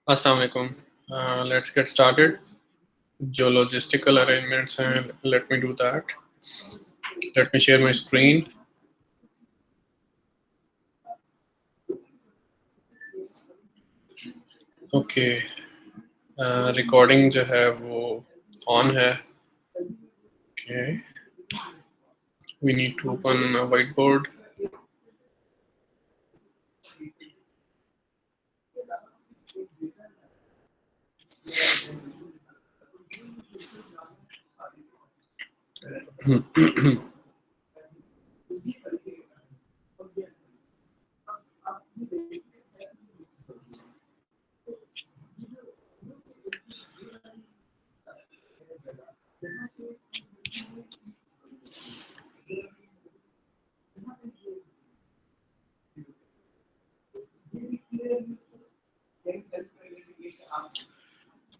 Assalamu alaikum. Let's get started. जो logistical arrangements हैं, let me do that. Let me share my screen. Okay. Recording जो है वो on है. Okay. We need to open a whiteboard.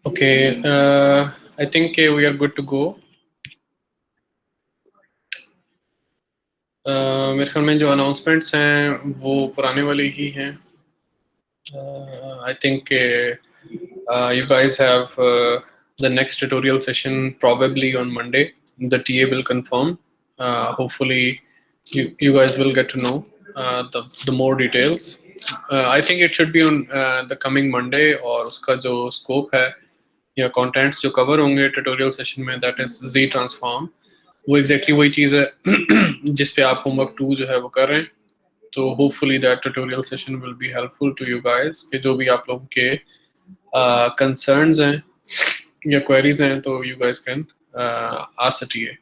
Okay. I think we are good to go. मेरे ख्याल में जो announcements हैं वो पुराने वाले ही हैं. I think you guys have the next tutorial session probably on Monday. The TA will confirm. Hopefully, you guys will get to know the more details. I think it should be on the coming Monday. और उसका जो scope है या contents जो cover होंगे tutorial session में, that is Z transform. वो exactly वही चीज़ है जिस पे आप homework 2 जो है वो कर रहे हैं. तो hopefully that tutorial session will be helpful to you guys कि जो भी आप लोगों के concerns हैं या queries हैं तो you guys can ask the TA.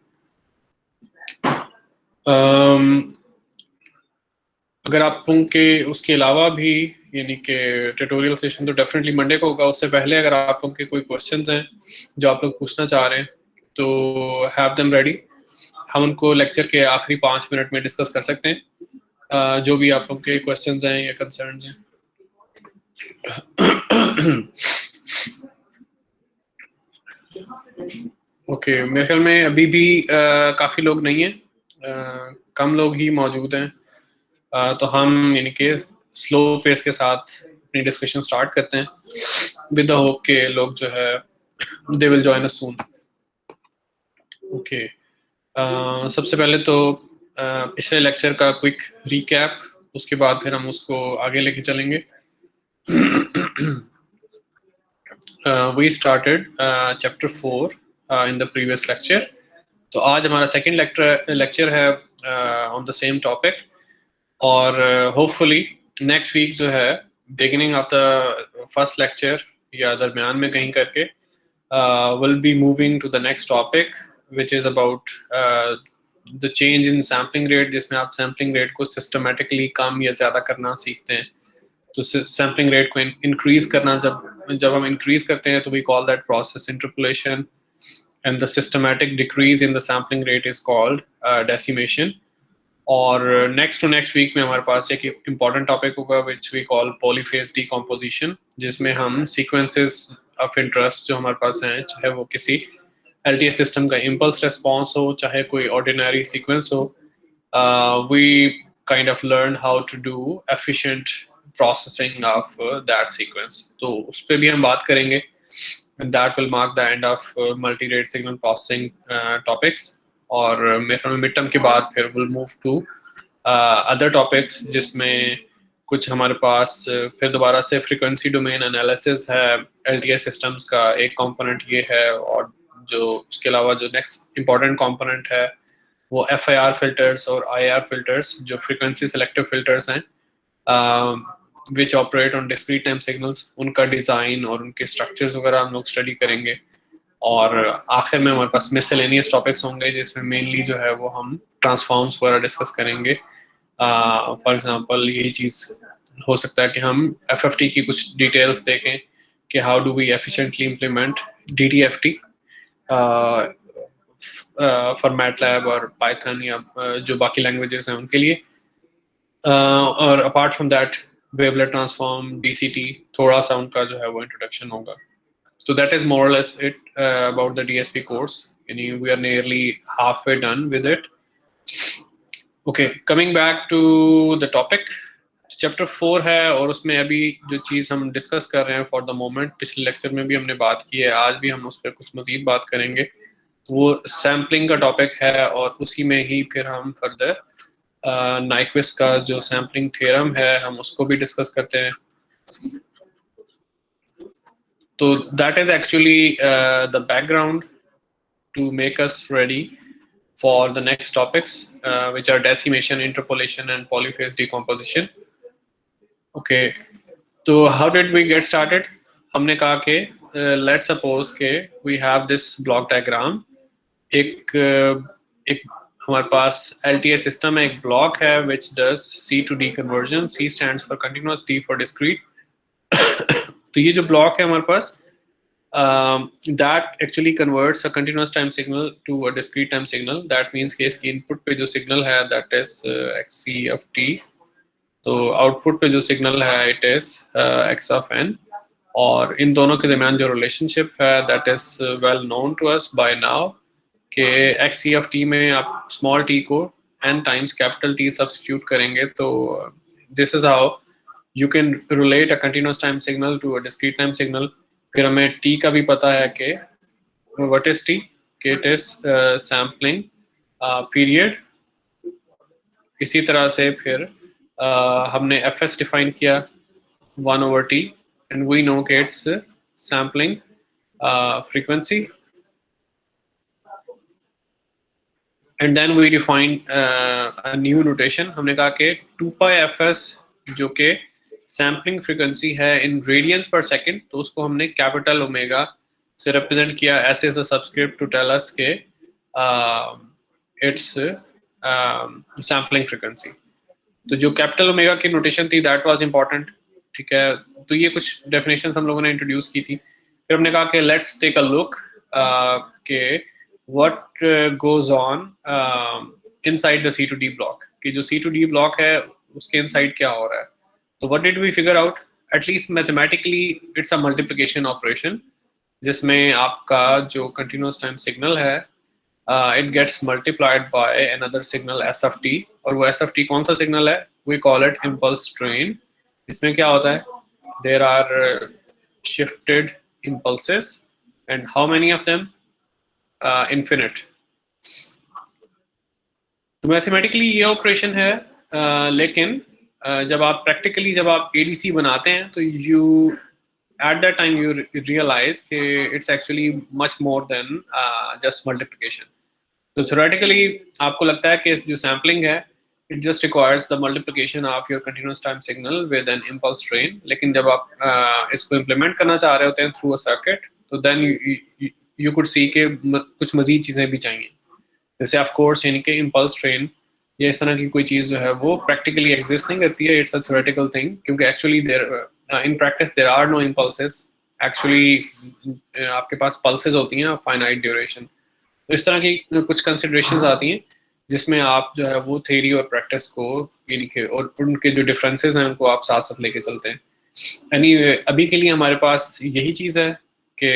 अगर आप लोगों के उसके अलावा भी यानी कि ट्यूटोरियल सेशन तो डेफिनेटली मंडे को होगा. उससे पहले अगर आप लोगों के कोई क्वेश्चंस हैं जो आप लोग पूछना चाह रहे हैं तो हैव देम रेडी. हम उनको लेक्चर के आखिरी 5 मिनट में डिस्कस कर सकते हैं. जो भी आप लोगों के क्वेश्चंस हैं या कंसर्न्स हैं. ओके, मेरे ख्याल में अभी भी काफ़ी लोग नहीं हैं. कम लोग ही मौजूद हैं. तो हम यानी कि स्लो पेस के साथ अपनी डिस्कशन स्टार्ट करते हैं विद द होप के लोग जो है they will join us soon. Okay, सबसे पहले तो पिछले लेक्चर का क्विक रिकैप, उसके बाद फिर हम उसको आगे लेके चलेंगे. We started chapter 4 in the previous lecture. तो आज हमारा सेकंड लेक्चर है ऑन द सेम टॉपिक. और होपफुली नेक्स्ट वीक जो है beginning of the first lecture या दरमियान में कहीं करके will be moving to the next topic which is about the change in sampling rate, जिसमें आप सैम्पलिंग रेट को सिस्टमेटिकली कम या ज़्यादा करना सीखते हैं. तो सैम्पलिंग रेट को इंक्रीज करना, जब हम इंक्रीज करते हैं तो we call that process interpolation, and the systematic decrease in the sampling rate is called decimation. और नेक्स्ट टू नेक्स्ट वीक में हमारे पास एक इम्पॉर्टेंट टॉपिक होगा which we call polyphase decomposition, जिसमें हम सीक्वेंसेस ऑफ इंटरेस्ट जो हमारे पास हैं, चाहे वो किसी LTS सिस्टम का इम्पल्स रिस्पॉन्स हो, चाहे कोई ऑर्डिनरी सीक्वेंस हो, we kind of learn how to do efficient processing of that sequence. तो उस पर भी हम बात करेंगे. That will mark the end of multi rate signal processing topics. और मेरे मिड टर्म के बाद फिर will move to other topics, जिसमें कुछ हमारे पास फिर दोबारा से फ्रीक्वेंसी डोमेन एनालिसिस है. LTS सिस्टम्स का एक कंपोनेंट ये है. और जो उसके अलावा जो नेक्स्ट इम्पॉर्टेंट कंपोनेंट है वो FIR फिल्टर्स और IR फिल्टर्स, जो फ्रीक्वेंसी सेलेक्टिव फिल्टर्स हैं which operate on discrete time signals, उनका डिज़ाइन और उनके स्ट्रक्चर्स वगैरह हम लोग स्टडी करेंगे. और आखिर में हमारे पास मिसलेनियस टॉपिक्स होंगे, जिसमें मेनली जो है वो हम ट्रांसफॉर्म्स वगैरह डिस्कस करेंगे. फॉर एग्जांपल यही चीज़ हो सकता है कि हम FFT की कुछ डिटेल्स देखें कि how do we efficiently implement DTFT for MATLAB और पाइथन या जो बाकी लैंग्वेजेस हैं उनके लिए. और apart from that wavelet transform, DCT, थोड़ा सा उनका जो है वो इंट्रोडक्शन होगा. So that is more or less it about the DSP course. We are nearly halfway done with it. Okay, coming back to the topic. Chapter 4 है और उसमें अभी जो चीज़ हम डिस्कस कर रहे हैं फॉर द मोमेंट, पिछले लेक्चर में भी हमने बात की है, आज भी हम उस पर कुछ मज़ीद बात करेंगे। तो वो सैम्पलिंग का टॉपिक है और उसी में ही फिर हम फर्दर नाइक्विस्ट का जो सैम्पलिंग थ्योरम है हम उसको भी डिस्कस करते हैं। तो that is actually the background to make us ready for the next topics, which are decimation, interpolation, and polyphase decomposition. Okay, so how did we get started? हमने कहा कि let's suppose के we have this block diagram. एक हमारे पास LTI system है, एक block है which does C to D conversion. C stands for continuous, D for discrete. तो ये जो block है हमारे पास that actually converts a continuous time signal to a discrete time signal. That means कि इसकी input पे जो signal है that is xc of t, तो output पे जो signal है it is x of n, और इन दोनों के दरमियान जो relationship है that is well known to us by now कि xc of t में आप small t को n times capital T substitute करेंगे, तो this is how you can relate a continuous time signal to a discrete time signal. फिर हमें t का भी पता है कि what is t, कि it is sampling period. इसी तरह से फिर हमने fs डिफाइन किया 1/t and we know कि it's sampling frequency, and then we define a new notation. हमने कहा कि 2πfs जो कि सैम्पलिंग फ्रीक्वेंसी है इन रेडियंस पर सेकंड, तो उसको हमने कैपिटल ओमेगा से रिप्रेजेंट किया S as a subscript to tell us के इट्स सैम्पलिंग फ्रीक्वेंसी। तो जो कैपिटल ओमेगा की नोटेशन थी दैट वाज इम्पोर्टेंट, ठीक है। तो ये कुछ डेफिनेशंस हम लोगों ने इंट्रोड्यूस की थी। फिर हमने कहा कि लेट्स टेक अ लुक के what goes on inside the C to D block, कि जो सी टू डी ब्लॉक है उसके इनसाइड क्या हो रहा है। तो what did we figure out? At least mathematically it's a multiplication operation, जिसमें आपका जो continuous time signal है it gets multiplied by another signal s of t, और वो s of t कौन सा signal है? We call it impulse train. इसमें क्या होता है? There are shifted impulses and how many of them? Infinite. तो मैथमेटिकली ये ऑपरेशन है, लेकिन जब आप प्रैक्टिकली जब आप एडीसी बनाते हैं तो you at that time you realise कि it's actually much more than just multiplication. तो थ्योरेटिकली आपको लगता है कि जो सैम्पलिंग है it just requires the multiplication of your continuous time signal with an impulse train, लेकिन जब आप इसको इम्प्लीमेंट करना चाह रहे होते हैं थ्रू अ सर्किट, तो देन यू कुड सी के कुछ मजीद चीज़ें भी चाहिए, जैसे ऑफ कोर्स यानी कि इम्पल्स ट्रेन या इस तरह की कोई चीज़ जो है वो प्रैक्टिकली एग्जिस्ट नहीं करती है, इट्स अ थ्योरेटिकल थिंग, क्योंकि actually there in practice there are no impulses. Actually आपके पास पल्सेस होती हैं फाइनाइट ड्यूरेशन। तो इस तरह की कुछ कंसिडरेशंस आती हैं जिसमें आप जो है वो थ्योरी और प्रैक्टिस को यानी कि और उनके जो डिफरेंसेस हैं उनको आप साथ साथ लेके चलते हैं। Anyway, अभी के लिए हमारे पास यही चीज़ है कि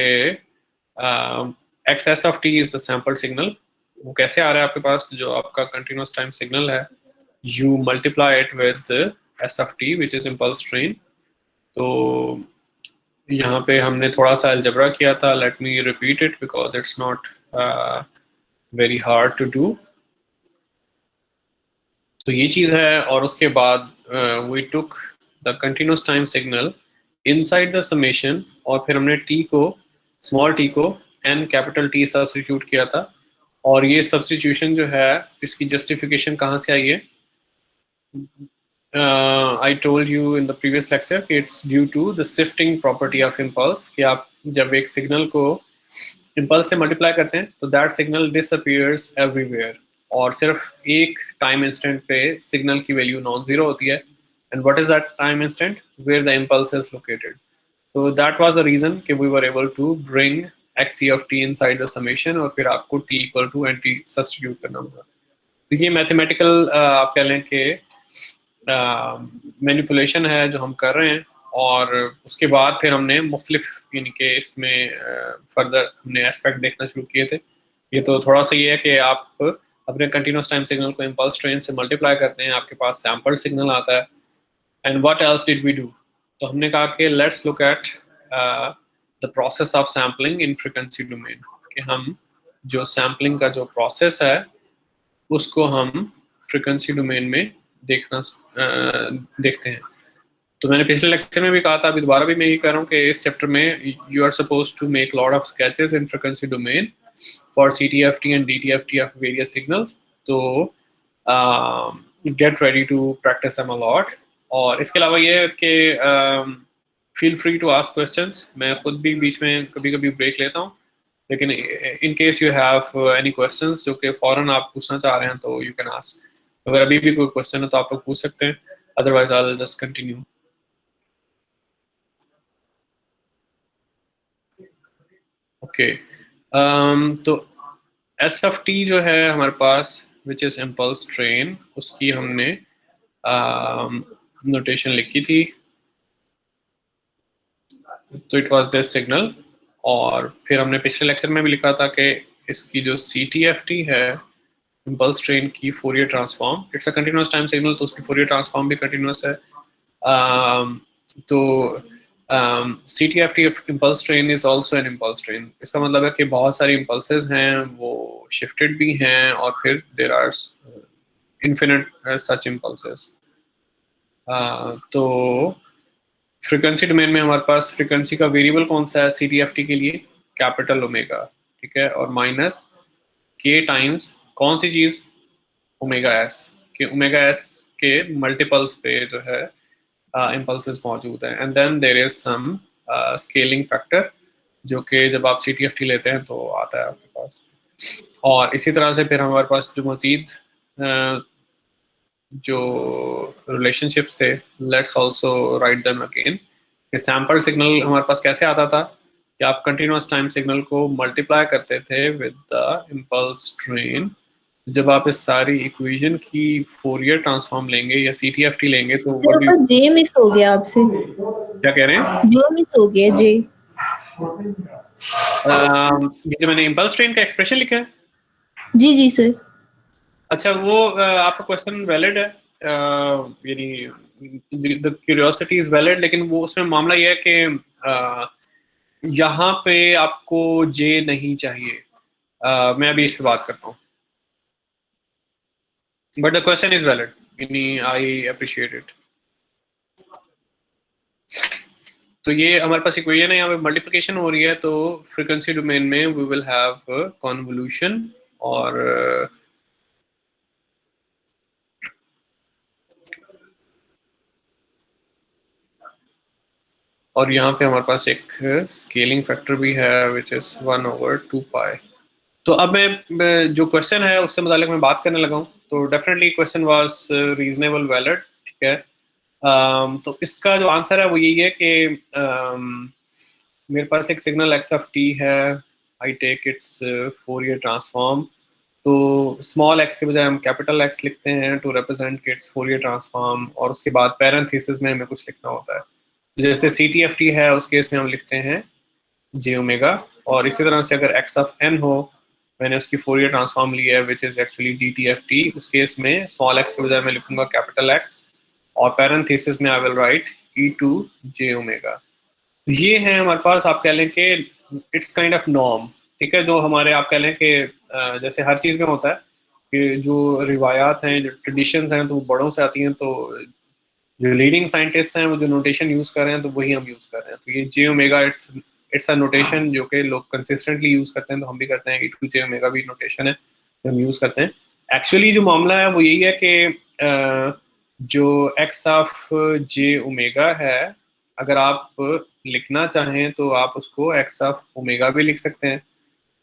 x of t is the sample signal. वो कैसे आ रहा है आपके पास? जो आपका कंटिन्यूस टाइम सिग्नल है you multiply it with s of t which is impulse train. तो यहाँ पे हमने थोड़ा सा अलजबरा किया था, let me repeat it because it's not very hard to do. तो ये चीज़ है, और उसके बाद we took the continuous time signal inside the summation, और फिर हमने टी को स्मॉल टी को एन कैपिटल टी सब्स्टिट्यूट किया था। और ये सब्स्टिट्यूशन जो है इसकी जस्टिफिकेशन कहाँ से आई है? I told you in the previous lecture कि it's due to the shifting property of impulse, कि आप जब एक सिग्नल को impulse से मल्टीप्लाई करते हैं तो that signal disappears everywhere, और सिर्फ एक टाइम इंस्टेंट पे सिग्नल की वैल्यू नॉन जीरो होती है। and what is that time instant? Where the impulse is located. So that was the reason कि we were able to bring xc of t inside the summation, और फिर आपको t equal to nt substitute करना होगा। तो ये mathematical आप कह लें कि मैनिपुलेशन है जो हम कर रहे हैं, और उसके बाद फिर हमने मुख्तलिफ यानी कि इसमें फर्दर हमने एस्पेक्ट देखना शुरू किए थे। ये तो थोड़ा सा ये है कि आप अपने कंटिन्यूस टाइम सिग्नल को इम्पल्स ट्रेन से मल्टीप्लाई करते हैं, आपके पास सैम्पल सिग्नल आता है, and what else did we do? तो हमने कहा कि let's look at the process of sampling in frequency domain, कि हम जो सैम्पलिंग का जो प्रोसेस है उसको हम फ्रीक्वेंसी डोमेन में देखते हैं। तो मैंने पिछले लेक्चर में भी कहा था, अभी दोबारा भी मैं यही कर रहा हूँ कि इस चैप्टर में you are suppose to make lot of sketches in frequency domain for CTFT and DTFT of various signals. तो get ready to practise them a lot. और इसके अलावा ये कि feel free to ask questions, मैं खुद भी बीच में कभी कभी ब्रेक लेता हूँ, लेकिन in case you have any questions जो कि फौरन आप पूछना चाह रहे हैं तो यू कैन आस्क। अगर अभी भी कोई क्वेश्चन है तो आप लोग पूछ सकते हैं, otherwise I will just continue. Okay, तो SFT जो है हमारे पास, विच इज इम्पल्स ट्रेन, उसकी हमने नोटेशन लिखी थी। तो इट वाज दिस सिग्नल, और फिर हमने पिछले लेक्चर में भी लिखा था कि इसकी जो CTFT है, इम्पल्स ट्रेन की Fourier transform, it's a continuous time signal, तो उसकी फोरियर ट्रांसफॉर्म भी कंटिन्यूअस है। तो CTFT impulse train is also an impulse train. इसका मतलब है कि बहुत सारी इम्पल्सेस हैं, वो शिफ्टेड भी हैं, और फिर there are infinite such impulses. तो फ्रीक्वेंसी डोमेन में हमारे पास फ्रीक्वेंसी का वेरिएबल कौन सा है CTFT के लिए? कैपिटल ओमेगा, ठीक है, और माइनस के टाइम्स कौन सी चीज? ओमेगा एस, कि ओमेगा एस के मल्टीपल्स पे जो है इम्पल्सेस मौजूद हैं। And then there is some scaling factor, जो कि जब आप CTFT लेते हैं तो आता है आपके पास। और इसी तरह से फिर हमारे पास जो मजीद जो रिलेशनशिप्स थे, let's also write them again. कि सैंपल सिग्नल हमारे पास कैसे आता था कि आप कंटिन्यूअस टाइम सिग्नल को मल्टीप्लाई करते थे विद द इम्पल्स ट्रेन। जब आप इस सारी इक्वेशन की फोरियर ट्रांसफॉर्म लेंगे या CTFT लेंगे तो मेरे पास जे मिस हो गया आपसे। क्या कह रहे हैं? जे मिस हो गया, जे। ये जो मैंने इम्पल्स ट्रेन का एक्सप्रेशन लिखा है, जी जी सर। अच्छा वो आपका क्वेश्चन वैलिड है, यानी द क्यूरियोसिटी इज वैलिड, लेकिन वो उसमें मामला ये है कि यहाँ पे आपको जे नहीं चाहिए। मैं अभी इस पे बात करता हूँ, but the question is valid, यानी आई अप्रिशिएट इट। तो ये हमारे पास इक्वेशन है, यहाँ पे मल्टीप्लिकेशन हो रही है, तो फ्रीक्वेंसी डोमेन में वी विल हैव कॉन्वोल्यूशन, और यहाँ पे हमारे पास एक स्केलिंग फैक्टर भी है विच इज 1/2 पाई। तो अब मैं जो क्वेश्चन है उससे मुतालिक मैं बात करने लगा हूँ। तो definitely question was reasonable valid, ठीक है। तो इसका जो आंसर है वो यही है कि मेरे पास एक सिग्नल XFT है, I take its Fourier transform. तो स्मॉल x के बजाय हम कैपिटल X लिखते हैं to represent its Fourier transform, और उसके बाद पैरेंथेसिस में हमें कुछ लिखना होता है। जैसे CTFT है उस केस में हम लिखते हैं जे ओमेगा, और इसी तरह से अगर एक्स ऑफ एन हो, मैंने उसकी फोरियर ट्रांसफॉर्म ली है विच इज एक्चुअली DTFT, उस केस में स्मॉल एक्स के बजाय मैं लिखूंगा कैपिटल एक्स, और पैरेंथेसिस में I will write E2 J omega. ये है हमारे पास, आप कह लें कि इट्स काइंड ऑफ नॉर्म, ठीक है, जो हमारे आप कह लें कि जैसे हर चीज़ में होता है कि जो रिवायात हैं, जो ट्रेडिशंस हैं, तो वो बड़ों से आती हैं। तो जो लीडिंग साइंटिस्ट हैं वो जो नोटेशन यूज कर रहे हैं तो वही हम यूज कर रहे हैं। तो ये जे ओमेगा इट्स अ नोटेशन जो कि लोग कंसिस्टेंटली यूज करते हैं, तो हम भी करते हैं। E2 J ओमेगा भी नोटेशन है जो हम यूज करते हैं। एक्चुअली जो मामला है वो यही है कि जो एक्स ऑफ जे ओमेगा है, अगर आप लिखना चाहें तो आप उसको एक्स ऑफ ओमेगा भी लिख सकते हैं,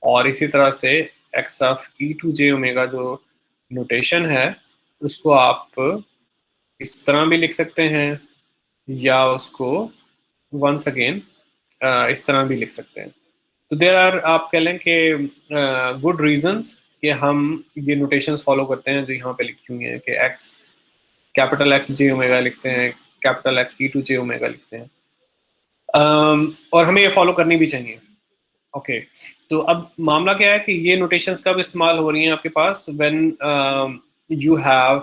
और इसी तरह से x of E2 J omega जो नोटेशन है उसको आप इस तरह भी लिख सकते हैं, या उसको वंस अगेन इस तरह भी लिख सकते हैं। तो देर आर, आप कह लें कि गुड रीजंस कि हम ये नोटेशंस फॉलो करते हैं जो यहाँ पे लिखी हुई हैं, कि एक्स कैपिटल एक्स जे ओमेगा लिखते हैं, capital x E2 J omega लिखते हैं, और हमें ये फॉलो करनी भी चाहिए। ओके, तो अब मामला क्या है कि ये नोटेशंस कब इस्तेमाल हो रही हैं आपके पास? When you have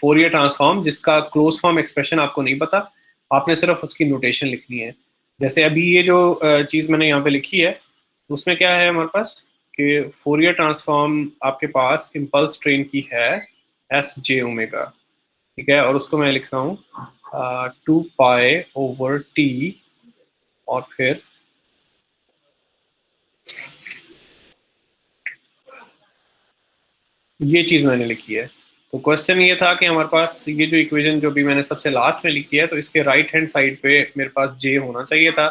Fourier transform जिसका क्लोज फॉर्म एक्सप्रेशन आपको नहीं पता, आपने सिर्फ उसकी नोटेशन लिखनी है। जैसे अभी ये जो चीज़ मैंने यहाँ पे लिखी है उसमें क्या है हमारे पास कि फोरियर ट्रांसफॉर्म आपके पास इम्पल्स ट्रेन की है एस जे ओमेगा, ठीक है, और उसको मैं लिख रहा हूँ 2 पाई/t और फिर ये चीज़ मैंने लिखी है। तो क्वेश्चन ये था कि हमारे पास ये जो इक्वेशन जो भी मैंने सबसे लास्ट में लिखी है तो इसके राइट हैंड साइड पे मेरे पास जे होना चाहिए था।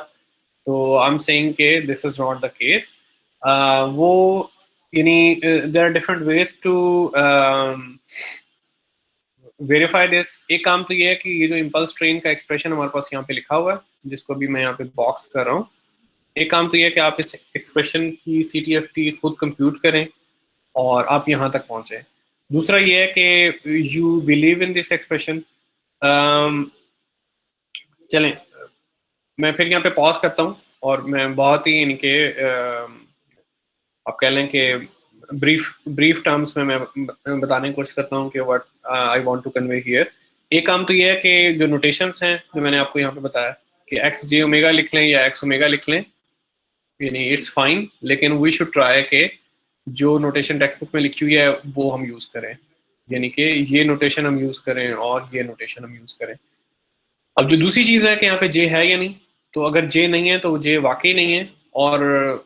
तो आई एम सेइंग के this is not the case. वो यानी there are different ways to verify this. एक काम तो ये है कि ये जो इम्पल्स ट्रेन का एक्सप्रेशन हमारे पास यहाँ पे लिखा हुआ है जिसको भी मैं यहाँ पे बॉक्स कर रहा हूँ, एक काम तो ये है कि आप इस एक्सप्रेशन की CTFT खुद कंप्यूट करें और आप यहाँ तक पहुँचे। दूसरा ये है कि you believe in this expression. चलें मैं फिर यहाँ पे पॉज करता हूँ और मैं बहुत ही इनके आप कह लें कि ब्रीफ ब्रीफ टर्म्स में मैं बताने की कोशिश करता हूँ कि what I want to convey here. एक काम तो ये है कि जो नोटेशंस हैं जो मैंने आपको यहाँ पे बताया कि एक्स जे ओमेगा लिख लें या एक्स ओमेगा लिख लें, यानी इट्स फाइन, लेकिन वी शुड ट्राई के जो नोटेशन टेक्स्ट बुक में लिखी हुई है वो हम यूज़ करें, यानी कि ये नोटेशन हम यूज़ करें और ये नोटेशन हम यूज़ करें। अब जो दूसरी चीज़ है कि यहाँ पे जे है या नहीं, तो अगर जे नहीं है तो जे वाकई नहीं है, और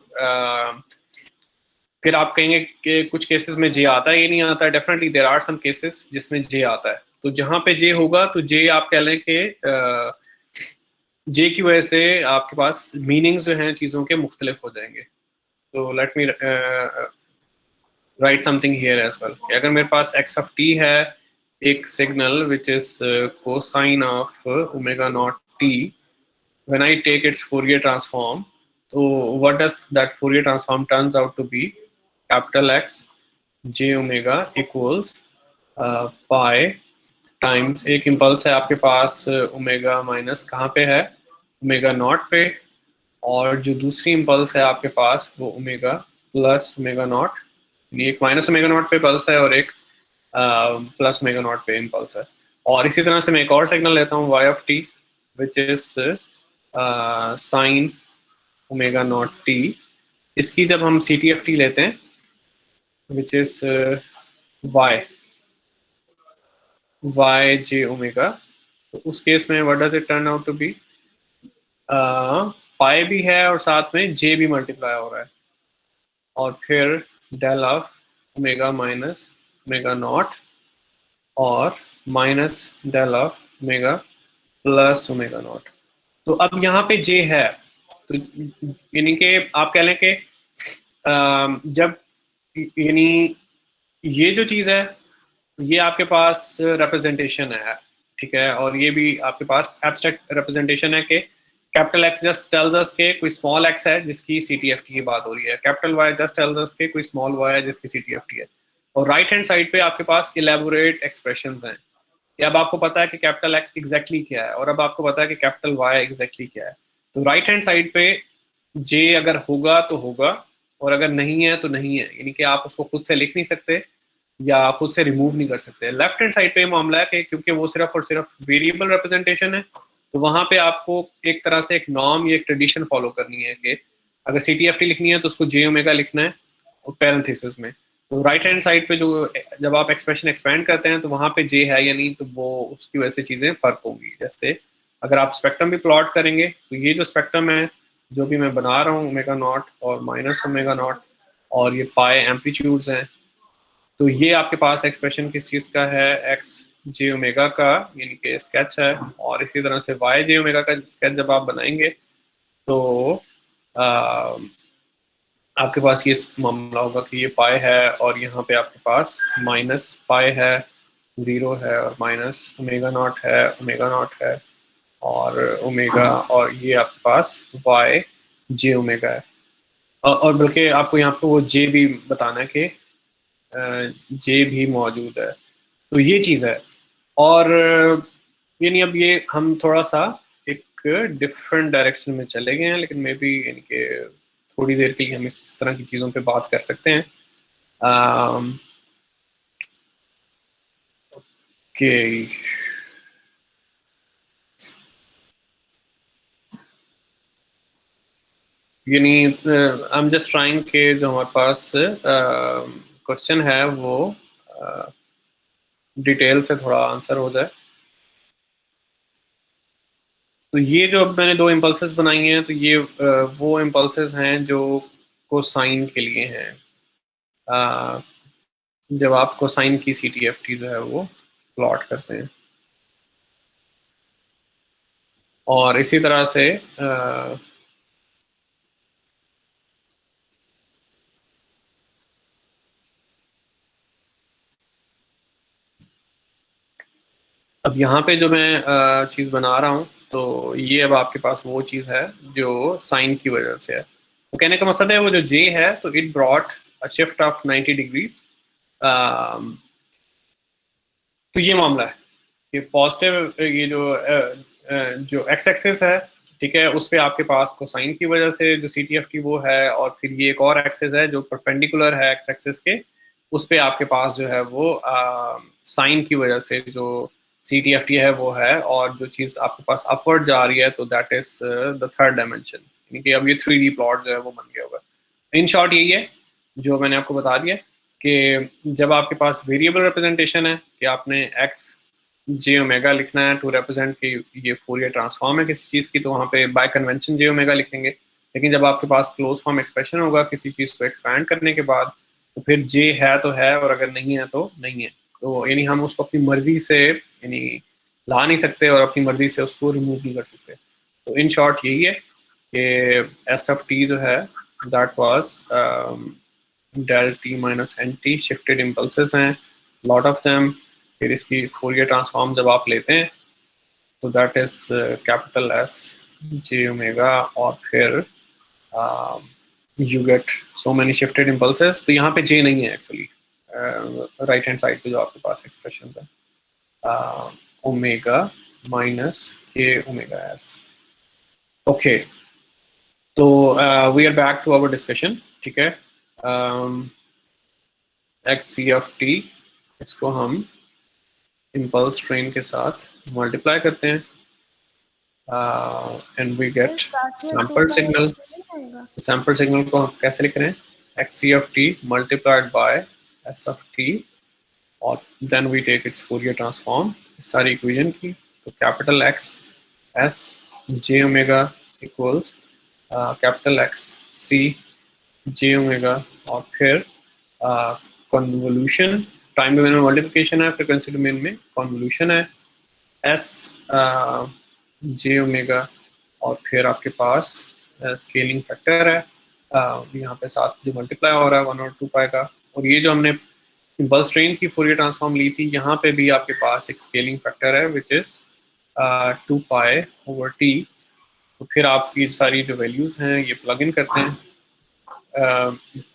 फिर आप कहेंगे कि कुछ केसेस में जे आता है या नहीं आता है। Definitely there are some cases जिसमें जे आता है। तो जहाँ पे जे होगा तो जे आप कह लें कि जे की वजह से आपके पास मीनिंग्स जो हैं चीज़ों के मुख्तलिफ हो जाएंगे। तो let me write something here as well. अगर मेरे पास एक्स ऑफ टी है एक signal which is cosine of omega not t, when I take its Fourier transform, so what does that Fourier transform turns out to be? Capital X j omega equals pi times एक impulse है आपके पास omega minus कहाँ पे है, omega naught पे, और जो दूसरी इम्पल्स है आपके पास वो ओमेगा प्लस ओमेगा नॉट, एक माइनस ओमेगा नॉट पे पल्स है और एक प्लस ओमेगा नॉट पे इम्पल्स है। और इसी तरह से मैं एक और सिग्नल लेता हूँ y of t which is sine omega not t. इसकी जब हम CTFT लेते हैं which is y j omega, तो उस केस में what does it turn out to be, pi भी है और साथ में j भी मल्टीप्लाई हो रहा है, और फिर del of omega minus omega not और minus del of omega plus omega not. तो अब यहाँ पे j है, तो यानी कि आप कह लें कि जब यानी ये जो चीज़ है ये आपके पास रिप्रेजेंटेशन है, ठीक है, और ये भी आपके पास एब्स्ट्रैक्ट रिप्रेजेंटेशन है कि capital x just tells us के कोई स्मॉल एक्स है जिसकी CTFT की बात हो रही है, capital Y just tells us के कोई स्मॉल वाई है जिसकी CTFT है, और राइट हैंड साइड पे आपके पास इलेबोरेट एक्सप्रेशंस हैं कि अब आपको पता है कि कैपिटल एक्स एग्जैक्टली क्या है और अब आपको पता है कि कैपिटल वाई एग्जैक्टली क्या है। तो राइट हैंड साइड पे जे अगर होगा तो होगा और अगर नहीं है तो नहीं है, यानी कि आप उसको खुद से लिख नहीं सकते या खुद से रिमूव नहीं कर सकते। लेफ्ट हैंड साइड पे मामला है कि क्योंकि वो सिर्फ और सिर्फ वेरिएबल रिप्रेजेंटेशन है, तो वहां पे आपको एक तरह से एक नॉर्म या एक ट्रेडिशन फॉलो करनी है कि अगर CTFT लिखनी है तो उसको j ओमेगा लिखना है और पैरेंथेसिस में। तो राइट हैंड साइड पे जो जब आप एक्सप्रेशन एक्सपेंड करते हैं तो वहां पे j है या नहीं, तो वो उसकी वजह से चीजें फर्क होंगी। जैसे अगर आप स्पेक्ट्रम भी प्लॉट करेंगे तो ये जो स्पेक्ट्रम है जो भी मैं बना रहा हूँ ओमेगा नॉट और माइनस ओमेगा नॉट और ये पाई एम्पलीट्यूड्स हैं, तो ये आपके पास एक्सप्रेशन किस चीज़ का है, एक्स जे ओमेगा का, यानी कि स्केच है। और इसी तरह से वाई जे ओमेगा का स्केच जब आप बनाएंगे तो आ, आपके पास ये मामला होगा कि ये पाई है और यहाँ पे आपके पास माइनस पाई है, ज़ीरो है और माइनस ओमेगा नॉट है और ओमेगा, और ये आपके पास वाई जे ओमेगा है। और बल्कि आपको यहाँ पे वो जे भी बताना है कि जे भी मौजूद है। तो ये चीज़ है। और यानी अब ये हम थोड़ा सा एक डिफरेंट डायरेक्शन में चले गए हैं, लेकिन मे बी यानी कि थोड़ी देर के लिए हम इस तरह की चीज़ों पे बात कर सकते हैं। Okay. यानी आई एम जस्ट ट्राइंग के जो हमारे पास क्वेश्चन है वो डिटेल से थोड़ा आंसर हो जाए। तो ये जो अब मैंने दो इम्पल्सेस बनाई हैं, तो ये वो इम्पल्सेस हैं जो कोसाइन के लिए हैं। जब आप कोसाइन की CTFT जो है वो प्लॉट करते हैं, और इसी तरह से अब यहाँ पे जो मैं चीज़ बना रहा हूँ, तो ये अब आपके पास वो चीज़ है जो साइन की वजह से है। तो कहने का मकसद है वो जो जे है, तो it brought a shift of 90 degrees. तो ये मामला है कि पॉजिटिव ये जो एक्स एक्सिस है, ठीक है, उस पे आपके पास कोसाइन की वजह से जो CTFT वो है, और फिर ये एक और एक्सिस है जो परपेंडिकुलर है एक्स एक्सिस के, उस पे आपके पास जो है वो साइन की वजह से जो CTFT है वो है, और जो चीज़ आपके पास अपवर्ड जा रही है, तो that is the third dimension, यानी कि अब ये 3D प्लॉट जो है वो बन गया होगा। इन शॉर्ट यही है जो मैंने आपको बता दिया कि जब आपके पास वेरिएबल रिप्रेजेंटेशन है कि आपने एक्स जे ओमेगा लिखना है टू रिप्रेजेंट कि ये फोरियर ट्रांसफॉर्म है किसी चीज़ की, तो वहाँ पे बाय कन्वेंशन जे ओमेगा लिखेंगे। लेकिन जब आपके पास क्लोज फॉर्म एक्सप्रेशन होगा किसी चीज़ को एक्सपैंड करने के बाद, तो फिर जे है तो है, और अगर नहीं है तो नहीं है। तो यानी हम उसको अपनी मर्जी से यानी ला नहीं सकते, और अपनी मर्जी से उसको रिमूव नहीं कर सकते। तो इन शॉर्ट यही है कि SF जो है that was del t minus n t shifted impulses हैं, लॉट ऑफ देम। फिर इसकी फोरियर ट्रांसफॉर्म जब आप लेते हैं, तो that is capital S j omega, और फिर you get so many shifted impulses. तो यहाँ पे j नहीं है एक्चुअली, राइट हैंड साइड पे जो आपके पास एक्सप्रेशन है, omega minus k omega s। Okay, तो we are back to our discussion, ठीक है। XCFT, इसको हम इम्पल्स ट्रेन के साथ मल्टीप्लाई करते हैं, and we get sample signal. Sample signal को हम कैसे लिख रहे हैं? XCFT मल्टीप्लाइड बाय SFT, और then we take its Fourier transform इस सारी इक्वेशन की। तो capital X S j omega equals capital X C j omega, और फिर कन्वोल्यूशन, टाइम डोमेन में मल्टीप्लिकेशन है, फ्रीक्वेंसी डोमेन में कन्वोल्यूशन है, S j ओमेगा, और फिर आपके पास स्केलिंग फैक्टर है, यहाँ पे साथ जो मल्टीप्लाई हो रहा है 1 और 2 पाई का। और ये जो हमने इम्पल्स ट्रेन की फोरियर ट्रांसफॉर्म ली थी, यहाँ पे भी आपके पास एक स्केलिंग फैक्टर है which is 2 pi over t। तो फिर आप ये सारी जो वैल्यूज हैं ये प्लग इन करते हैं,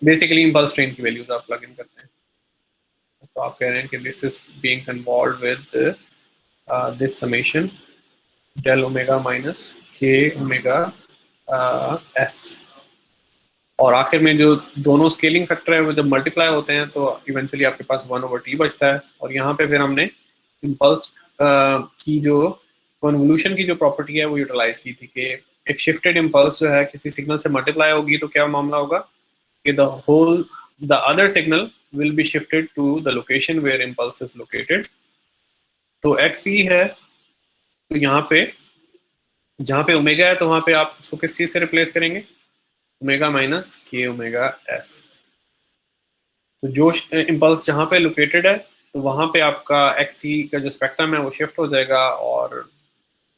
बेसिकली इम्पल्स ट्रेन की वैल्यूज आप प्लग इन करते हैं। तो आप कह रहे हैं कि this is being convolved with this summation del omega minus k omega s, और आखिर में जो दोनों स्केलिंग फैक्टर है वो जब मल्टीप्लाई होते हैं तो इवेंचुअली आपके पास 1 ओवर t बचता है। और यहाँ पे फिर हमने इम्पल्स की जो कन्वोल्यूशन की जो प्रॉपर्टी है वो यूटिलाइज की थी कि एक शिफ्टेड इम्पल्स जो है किसी सिग्नल से मल्टीप्लाई होगी, तो क्या मामला होगा कि the other signal will be shifted to the location where impulse is located। तो XC है, तो यहाँ पे जहाँ पे ओमेगा है, तो वहाँ पे आप उसको किस चीज से रिप्लेस करेंगे? Omega minus k omega s। तो जो इम्पल्स जहाँ पे लोकेटेड है, तो वहाँ पे आपका XC का जो स्पेक्ट्रम है वो शिफ्ट हो जाएगा, और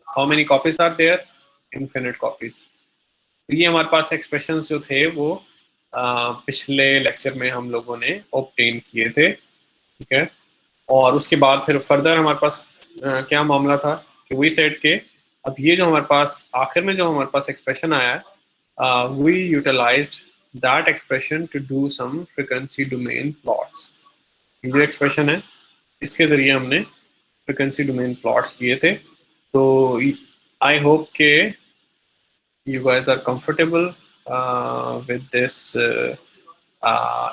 how many copies are there? Infinite copies. तो ये हमारे पास एक्सप्रेशंस जो थे वो पिछले लेक्चर में हम लोगों ने ऑब्टेन किए थे, ठीक है। और उसके बाद फिर फर्दर हमारे पास क्या मामला था कि वी सेड के अब ये जो हमारे पास आखिर में जो हमारे पास एक्सप्रेशन आया है, we utilized that expression to do some frequency domain plots. ये जो एक्सप्रेशन है इसके जरिए हमने फ्रीक्वेंसी डोमेन प्लॉट्स किए थे। तो आई होप के you guys are comfortable with this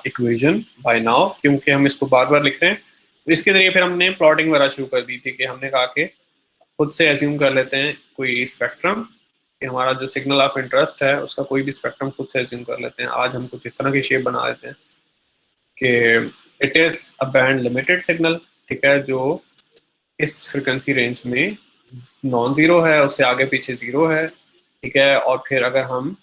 equation by now, क्योंकि हम इसको बार बार लिख रहे हैं। तो इसके जरिए फिर हमने प्लॉटिंग वगैरह शुरू कर दी थी कि हमने कहा कि खुद से एज्यूम कर लेते हैं कोई स्पेक्ट्रम कि हमारा जो सिग्नल ऑफ इंटरेस्ट है उसका कोई भी स्पेक्ट्रम खुद से एज्यूम कर लेते हैं। आज हम कुछ इस तरह की शेप बना लेते हैं कि it is a band limited signal, ठीक है, जो इस फ्रिक्वेंसी रेंज में नॉन ज़ीरो है, उससे आगे पीछे ज़ीरो है, ठीक है। और फिर अगर हम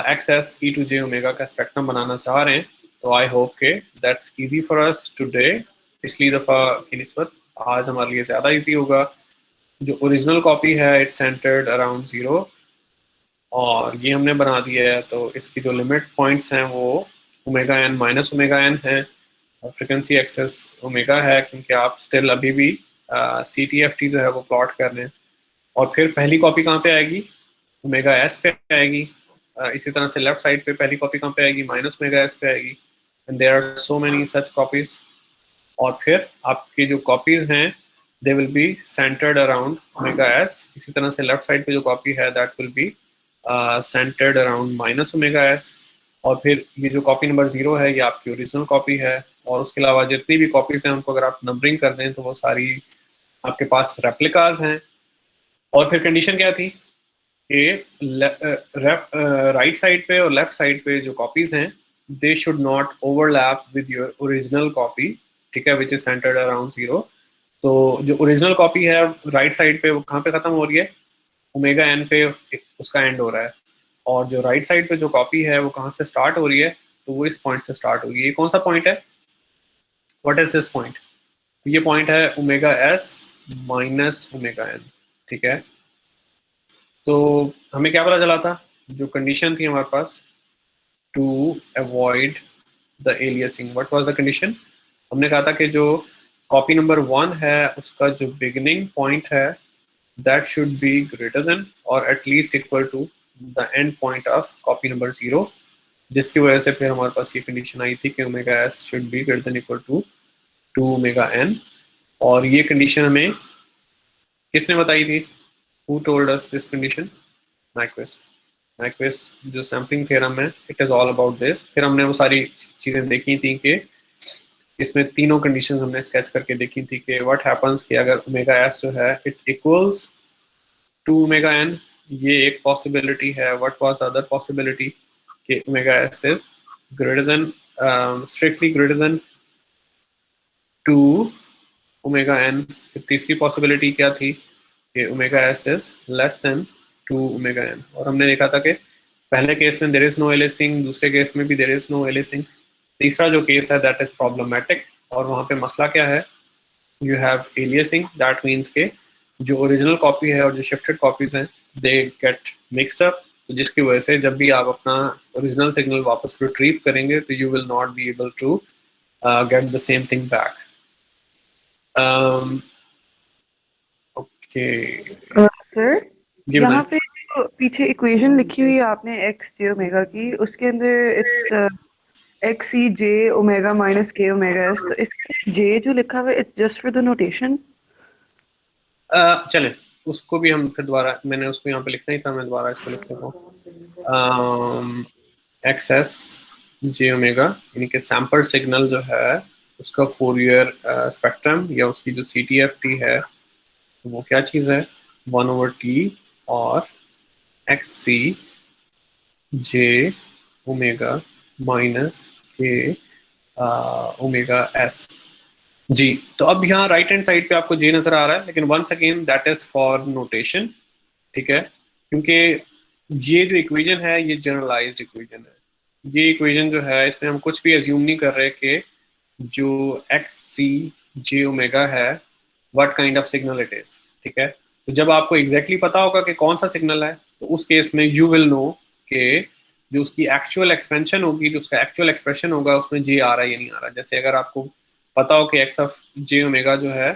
x s e to j omega का स्पेक्ट्रम बनाना चाह रहे हैं तो आई होप के that's easy for us today. पिछली दफ़ा की निस्बत आज हमारे लिए ज़्यादा इजी होगा। जो ओरिजिनल कॉपी है इट्स सेंटर्ड अराउंड ज़ीरो और ये हमने बना दिया है। तो इसकी जो लिमिट पॉइंट्स हैं वो omega n minus omega n है, फ्रिक्वेंसी एक्सेस ओमेगा है, क्योंकि आप स्टिल अभी भी सी टी एफ टी जो है वो प्लॉट कर रहे हैं। और फिर पहली कॉपी कहाँ पे आएगी? ओमेगा एस पे आएगी। इसी तरह से लेफ्ट साइड पे पहली कॉपी कहाँ पे आएगी? माइनस ओमेगा एस पे आएगी। And there are so many such copies. और फिर आपकी जो कॉपीज हैं they will be centred around omega s. इसी तरह से लेफ्ट साइड पे जो कॉपी है that will be centred around minus omega s. और फिर ये जो कॉपी नंबर 0 है ये आपकी ओरिजिनल कॉपी है। और उसके अलावा जितनी भी कॉपीज हैं उनको अगर आप नंबरिंग कर दें तो वो सारी आपके पास रेप्लिकाज हैं। और फिर कंडीशन क्या थी कि राइट साइड पे और लेफ्ट साइड पे जो कॉपीज हैं they should not overlap with your original copy, ठीक है, विच इज सेंटर्ड अराउंड 0। तो जो ओरिजिनल कॉपी है राइट साइड पे वो कहाँ पे खत्म हो रही है? ओमेगा एन पे उसका एंड हो रहा है। और जो राइट साइड पे जो कॉपी है वो कहाँ से स्टार्ट हो रही है? तो वो इस पॉइंट से स्टार्ट हो रही है। ये कौन सा पॉइंट है? What is this point? ये पॉइंट है omega S minus omega n, ठीक है। तो हमें क्या पता चला था? जो कंडीशन थी हमारे पास to avoid the aliasing, what was the condition? हमने कहा था कि जो कॉपी नंबर 1 है उसका जो बिगिनिंग पॉइंट है that should be greater than or at least equal to the end point of copy number 0, जिसकी वजह से फिर हमारे पास ये कंडीशन आई थी कि omega s should be greater than equal to 2 omega n. और ये कंडीशन हमें किसने बताई थी? Who told us this condition? Nyquist. Nyquist जो सैम्पलिंग थ्योरम है it is all about this. फिर हमने वो सारी चीज़ें देखी थी कि इसमें तीनों कंडीशन हमने स्केच करके देखी थी कि व्हाट हैपन्स कि अगर ओमेगा एस जो है it equals to omega n, ये एक पॉसिबिलिटी है। What was the other possibility? कि omega s is greater than strictly greater than two omega n. तीसरी पॉसिबिलिटी क्या थी? कि omega s is less than two omega n. और हमने देखा था कि पहले केस में देयर इज नो एलियासिंग, दूसरे केस में भी देयर इज नो एलियासिंग, तीसरा जो केस है दैट इज प्रॉब्लमेटिक। और वहाँ पे मसला क्या है? You have aliasing, that means के जो ओरिजिनल कॉपी है और जो शिफ्टेड कॉपीज हैं दे गेट मिक्सड अप। तो जिसकी वजह से जब भी आप अपना ओरिजिनल सिग्नल वापस रिट्रीव करेंगे तो you will not be able to get the same thing back. Okay sir, जी यहाँ बताएं। पे जो पीछे इक्वेशन लिखी हुई है आपने एक्स जे ओमेगा की, उसके अंदर it's x c j omega minus k omega S, तो इसके जे जो लिखा हुआ है it's just for the notation. चलें उसको भी हम फिर दोबारा, मैंने उसको यहाँ पे लिखना ही था, मैं दोबारा इसको लिख देता हूँ। एक्स एस जे ओमेगा यानी कि सैम्पल सिग्नल जो है उसका फोरियर स्पेक्ट्रम या उसकी जो सी टी एफ टी है वो क्या चीज़ है? 1/t और x c j omega minus k omega S. जी, तो अब यहाँ राइट हैंड साइड पे आपको जे नजर आ रहा है, लेकिन once again that is for notation, ठीक है, क्योंकि ये जो इक्वेशन है ये जनरलाइज्ड इक्वेशन है। ये इक्वेशन जो है इसमें हम कुछ भी एज्यूम नहीं कर रहे कि जो एक्स सी जे ओमेगा है what kind of signal it is, ठीक है। तो जब आपको एग्जैक्टली पता होगा कि कौन सा सिग्नल है तो उस केस में यू विल नो कि जो उसकी एक्चुअल एक्सपेंशन होगी, जो उसका एक्चुअल एक्सप्रेशन होगा उसमें जे आ रहा है या नहीं आ रहा। जैसे अगर आपको पता हो कि एक्स ऑफ जे ओमेगा जो है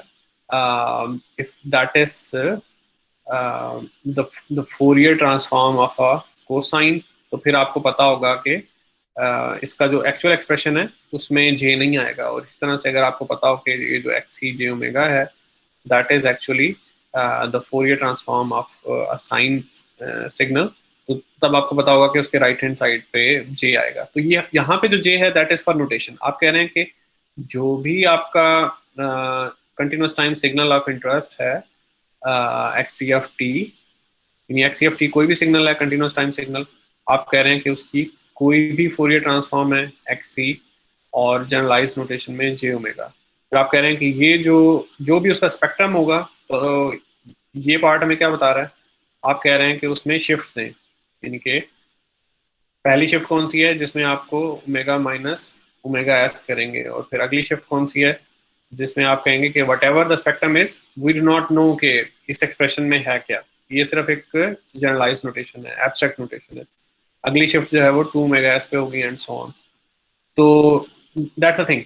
if that is the Fourier transform of a cosine, तो फिर आपको पता होगा कि इसका जो एक्चुअल एक्सप्रेशन है उसमें जे नहीं आएगा। और इस तरह से अगर आपको पता हो कि ये जो एक्स सी जे ओमेगा है that is actually the Fourier transform of a sine signal, तो तब आपको पता होगा कि उसके राइट हैंड साइड पे जे आएगा। तो ये यहाँ पे जो जे है दैट इज फॉर नोटेशन। आप कह रहे हैं कि जो भी आपका continuous time signal of interest है एक्सी ऑफ टी, यानी एक्सी ऑफ टी कोई भी सिग्नल है कंटिन्यूस टाइम सिग्नल, आप कह रहे हैं कि उसकी कोई भी फोरियर ट्रांसफॉर्म है एक्सी और जनरलाइज नोटेशन में जे ओमेगा। फिर आप कह रहे हैं कि ये जो भी उसका स्पेक्ट्रम होगा, तो ये पार्ट हमें क्या बता रहा है, आप कह रहे हैं कि उसमें शिफ्ट्स दें, यानी कि पहली शिफ्ट कौन सी है जिसमें आपको ओमेगा माइनस ओमेगा एस करेंगे, और फिर अगली शिफ्ट कौन सी है जिसमें आप कहेंगे कि whatever the spectrum is we do not know कि इस एक्सप्रेशन में है क्या, ये सिर्फ एक जनरलाइज नोटेशन है, एब्स्ट्रैक्ट नोटेशन है। अगली शिफ्ट जो है वो 2 ओमेगा एस पे होगी एंड सो ऑन। तो दैट्स अ थिंग।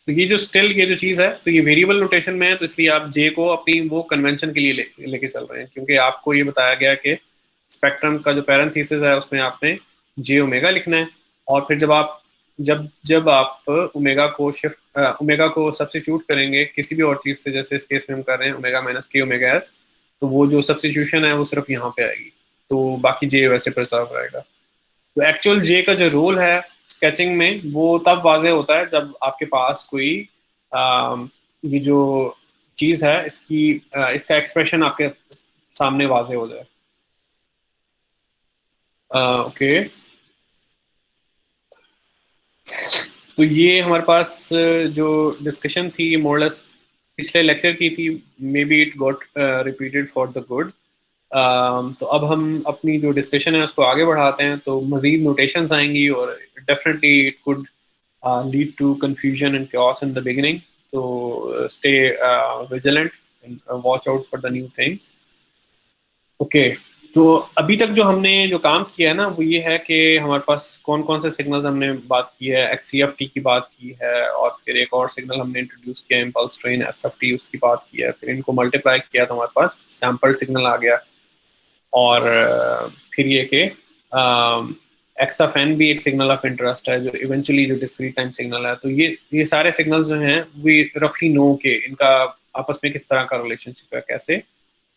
तो ये जो स्टिल ये जो चीज़ है, तो ये वेरिएबल नोटेशन में है, तो इसलिए आप जे को अपनी वो कन्वेंशन के लिए लेके चल रहे हैं, क्योंकि आपको ये बताया गया कि स्पेक्ट्रम का जो पैरेंथेसिस है उसमें आपने जे ओमेगा लिखना है, और फिर जब आप ओमेगा को सब्स्टिट्यूट करेंगे किसी भी और चीज़ से, जैसे इस केस में हम कर रहे हैं omega minus k omega S, तो वो जो सब्स्टिट्यूशन है वो सिर्फ यहाँ पे आएगी, तो बाकी जे वैसे प्रिजर्व रहेगा। तो एक्चुअल जे का जो रोल है स्केचिंग में वो तब वाजे होता है जब आपके पास कोई ये जो चीज़ है इसका एक्सप्रेशन आपके सामने वाजे हो जाए। ओके, तो ये हमारे पास जो डिस्कशन थी मोरलेस पिछले लेक्चर की थी, may be it got repeated for the good. तो अब हम अपनी जो डिस्कशन है उसको आगे बढ़ाते हैं, तो मज़ीद नोटेशंस आएंगी और definitely it could lead to confusion and chaos in the beginning, तो stay vigilant and watch out for the new things। Okay, तो अभी तक जो हमने जो काम किया है ना वो ये है कि हमारे पास कौन कौन से सिग्नल्स हमने बात की है, XCFT की बात की है, और फिर एक और सिग्नल हमने इंट्रोड्यूस किया इम्पल्स ट्रेन SFT, उसकी बात की है, फिर इनको मल्टीप्लाई किया तो हमारे पास सैम्पल सिग्नल आ गया, और फिर ये कि एक्स ऑफ एन भी एक सिग्नल ऑफ इंटरेस्ट है जो इवेंचुअली जो डिस्क्रीट टाइम सिग्नल है। तो ये सारे सिग्नल्स जो हैं वी रफली नो के इनका आपस में किस तरह का रिलेशनशिप है, कैसे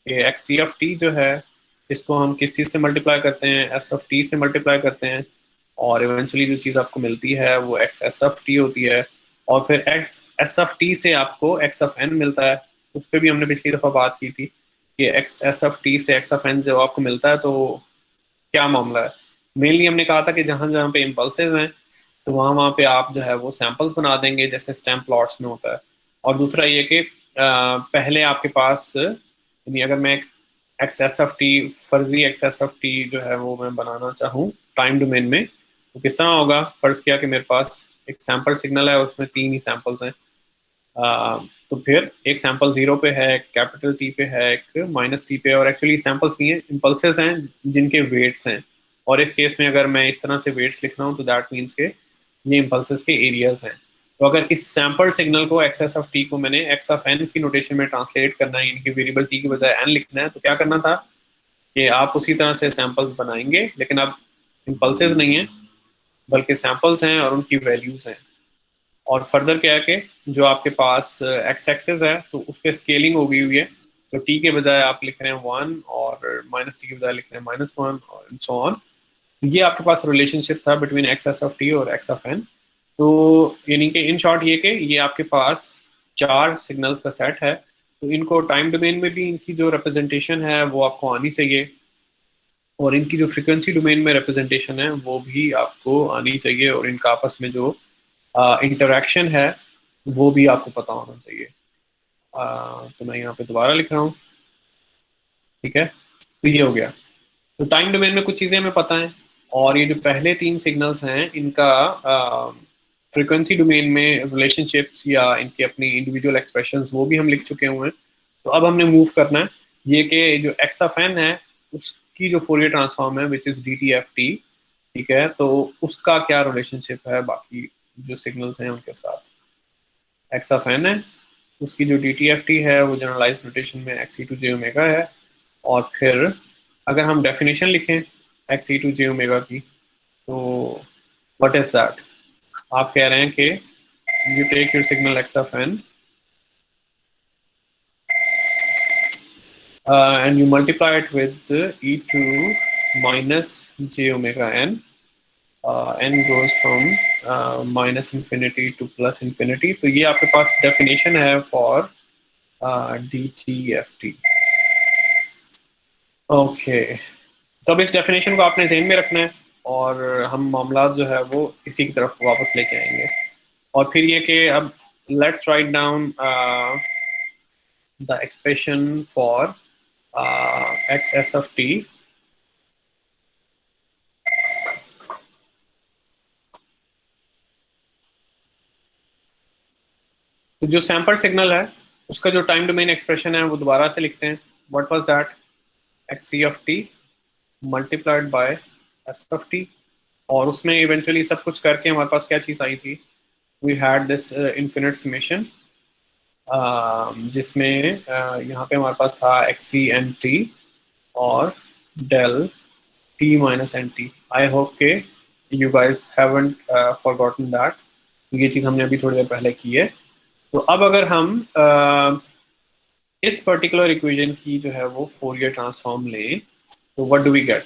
ये एक्स सी ऑफ टी जो है इसको हम किस चीज़ से मल्टीप्लाई करते हैं, एस ऑफ टी से मल्टीप्लाई करते हैं, और इवेंचुअली जो चीज़ आपको मिलती है वो एक्स एस ऑफ टी होती है, और फिर एक्स एस ऑफ टी से आपको एक्स ऑफ एन मिलता है। उस पर भी हमने पिछली दफ़ा बात की थी कि एक्स एस ऑफ टी से एक्स ऑफ एन जब आपको मिलता है तो क्या मामला है। मेनली हमने कहा था कि जहाँ जहाँ पे इम्पल्सेस हैं तो वहाँ पे आप जो है वो सैम्पल्स बना देंगे जैसे स्टैम्प प्लॉट्स में होता है। और दूसरा ये कि पहले आपके पास यानी अगर मैं एक्स एस ऑफ टी फर्जी एक्स एस ऑफ टी जो है वो मैं बनाना चाहूँ टाइम डोमेन में, तो किस तरह होगा। फर्ज किया कि मेरे पास एक सैम्पल सिग्नल है, उसमें 3 ही सैम्पल्स हैं, तो फिर एक सैम्पल 0 पे है, एक कैपिटल टी पे है, एक माइनस टी पे, और एक्चुअली सैम्पल्स नहीं है, इम्पल्सेस हैं जिनके वेट्स हैं। और इस केस में अगर मैं इस तरह से वेट्स लिख रहा हूँ तो दैट मीन्स के ये इम्पल्सेस के एरियाज हैं। तो अगर इस सैम्पल सिग्नल को एक्स एस ऑफ टी को मैंने एक्स ऑफ एन की नोटेशन में ट्रांसलेट करना है, इनकी वेरिएबल टी की बजाय एन लिखना है, तो क्या करना था कि आप उसी तरह से सैम्पल्स बनाएंगे, लेकिन अब इम्पल्सेस नहीं है बल्कि सैम्पल्स हैं और उनकी वैल्यूज़ हैं। और फर्दर क्या है कि जो आपके पास एक्स एक्सेस है तो उस पर स्केलिंग हो गई हुई है, तो टी के बजाय आप लिख रहे हैं 1 और माइनस टी के बजाय लिख रहे हैं -1 और सो ऑन। ये आपके पास रिलेशनशिप था between x S of T और एक्स ऑफ एन। तो यानी कि इन शॉर्ट ये कि ये आपके पास 4 सिग्नल्स का सेट है, तो इनको टाइम डोमेन में भी इनकी जो रिप्रेजेंटेशन है वो आपको आनी चाहिए, और इनकी जो फ्रिक्वेंसी डोमेन में रिप्रेजेंटेशन है वो भी आपको आनी चाहिए, और इनका आपस में जो इंटरेक्शन है वो भी आपको पता होना चाहिए। तो मैं यहाँ पे दोबारा लिख रहा हूँ, ठीक है। तो ये हो गया, तो टाइम डोमेन में कुछ चीज़ें हमें पता हैं, और ये जो पहले 3 सिग्नल्स हैं इनका फ्रीक्वेंसी डोमेन में रिलेशनशिप्स या इनके अपनी इंडिविजुअल एक्सप्रेशंस वो भी हम लिख चुके हुए हैं। तो अब हमने मूव करना है ये कि जो एक्स ऑफ एन है उसकी जो फोरियर ट्रांसफॉर्म है which is D T F T, ठीक है, तो उसका क्या रिलेशनशिप है बाकी जो सिग्नल्स हैं उनके साथ। एक्स ऑफ एन है, उसकी जो डी टी एफ टी है वो जनरलाइज नोटेशन में x e to j omega है, और फिर अगर हम डेफिनेशन लिखें x e to j omega की, तो व्हाट इज दैट। आप कह रहे हैं कि you take your signal x of n and you multiply it with e to minus j omega n, n goes from minus infinity two plus infinity. तो ये आपके पास डेफिनेशन है फॉर DTFT। ओके, तो अब इस डेफिनेशन को आपने ज़हन में रखना है और हम मामला जो है वो इसी की तरफ वापस लेके आएंगे। और फिर ये कि अब let's write down the expression for XS of t। तो जो सैंपल सिग्नल है उसका जो टाइम डोमेन एक्सप्रेशन है वो दोबारा से लिखते हैं। What was that? XC of t multiplied by S of t। और उसमें इवेंचुअली सब कुछ करके हमारे पास क्या चीज़ आई थी? We had this infinite summation, जिसमें यहाँ पे हमारे पास था XC एन टी और del t minus n t. I hope के you guys haven't forgotten that. ये चीज़ हमने अभी थोड़ी देर पहले की है। तो अब अगर हम इस पर्टिकुलर इक्वेशन की जो है वो फोरियर ट्रांसफॉर्म लें तो what do we get?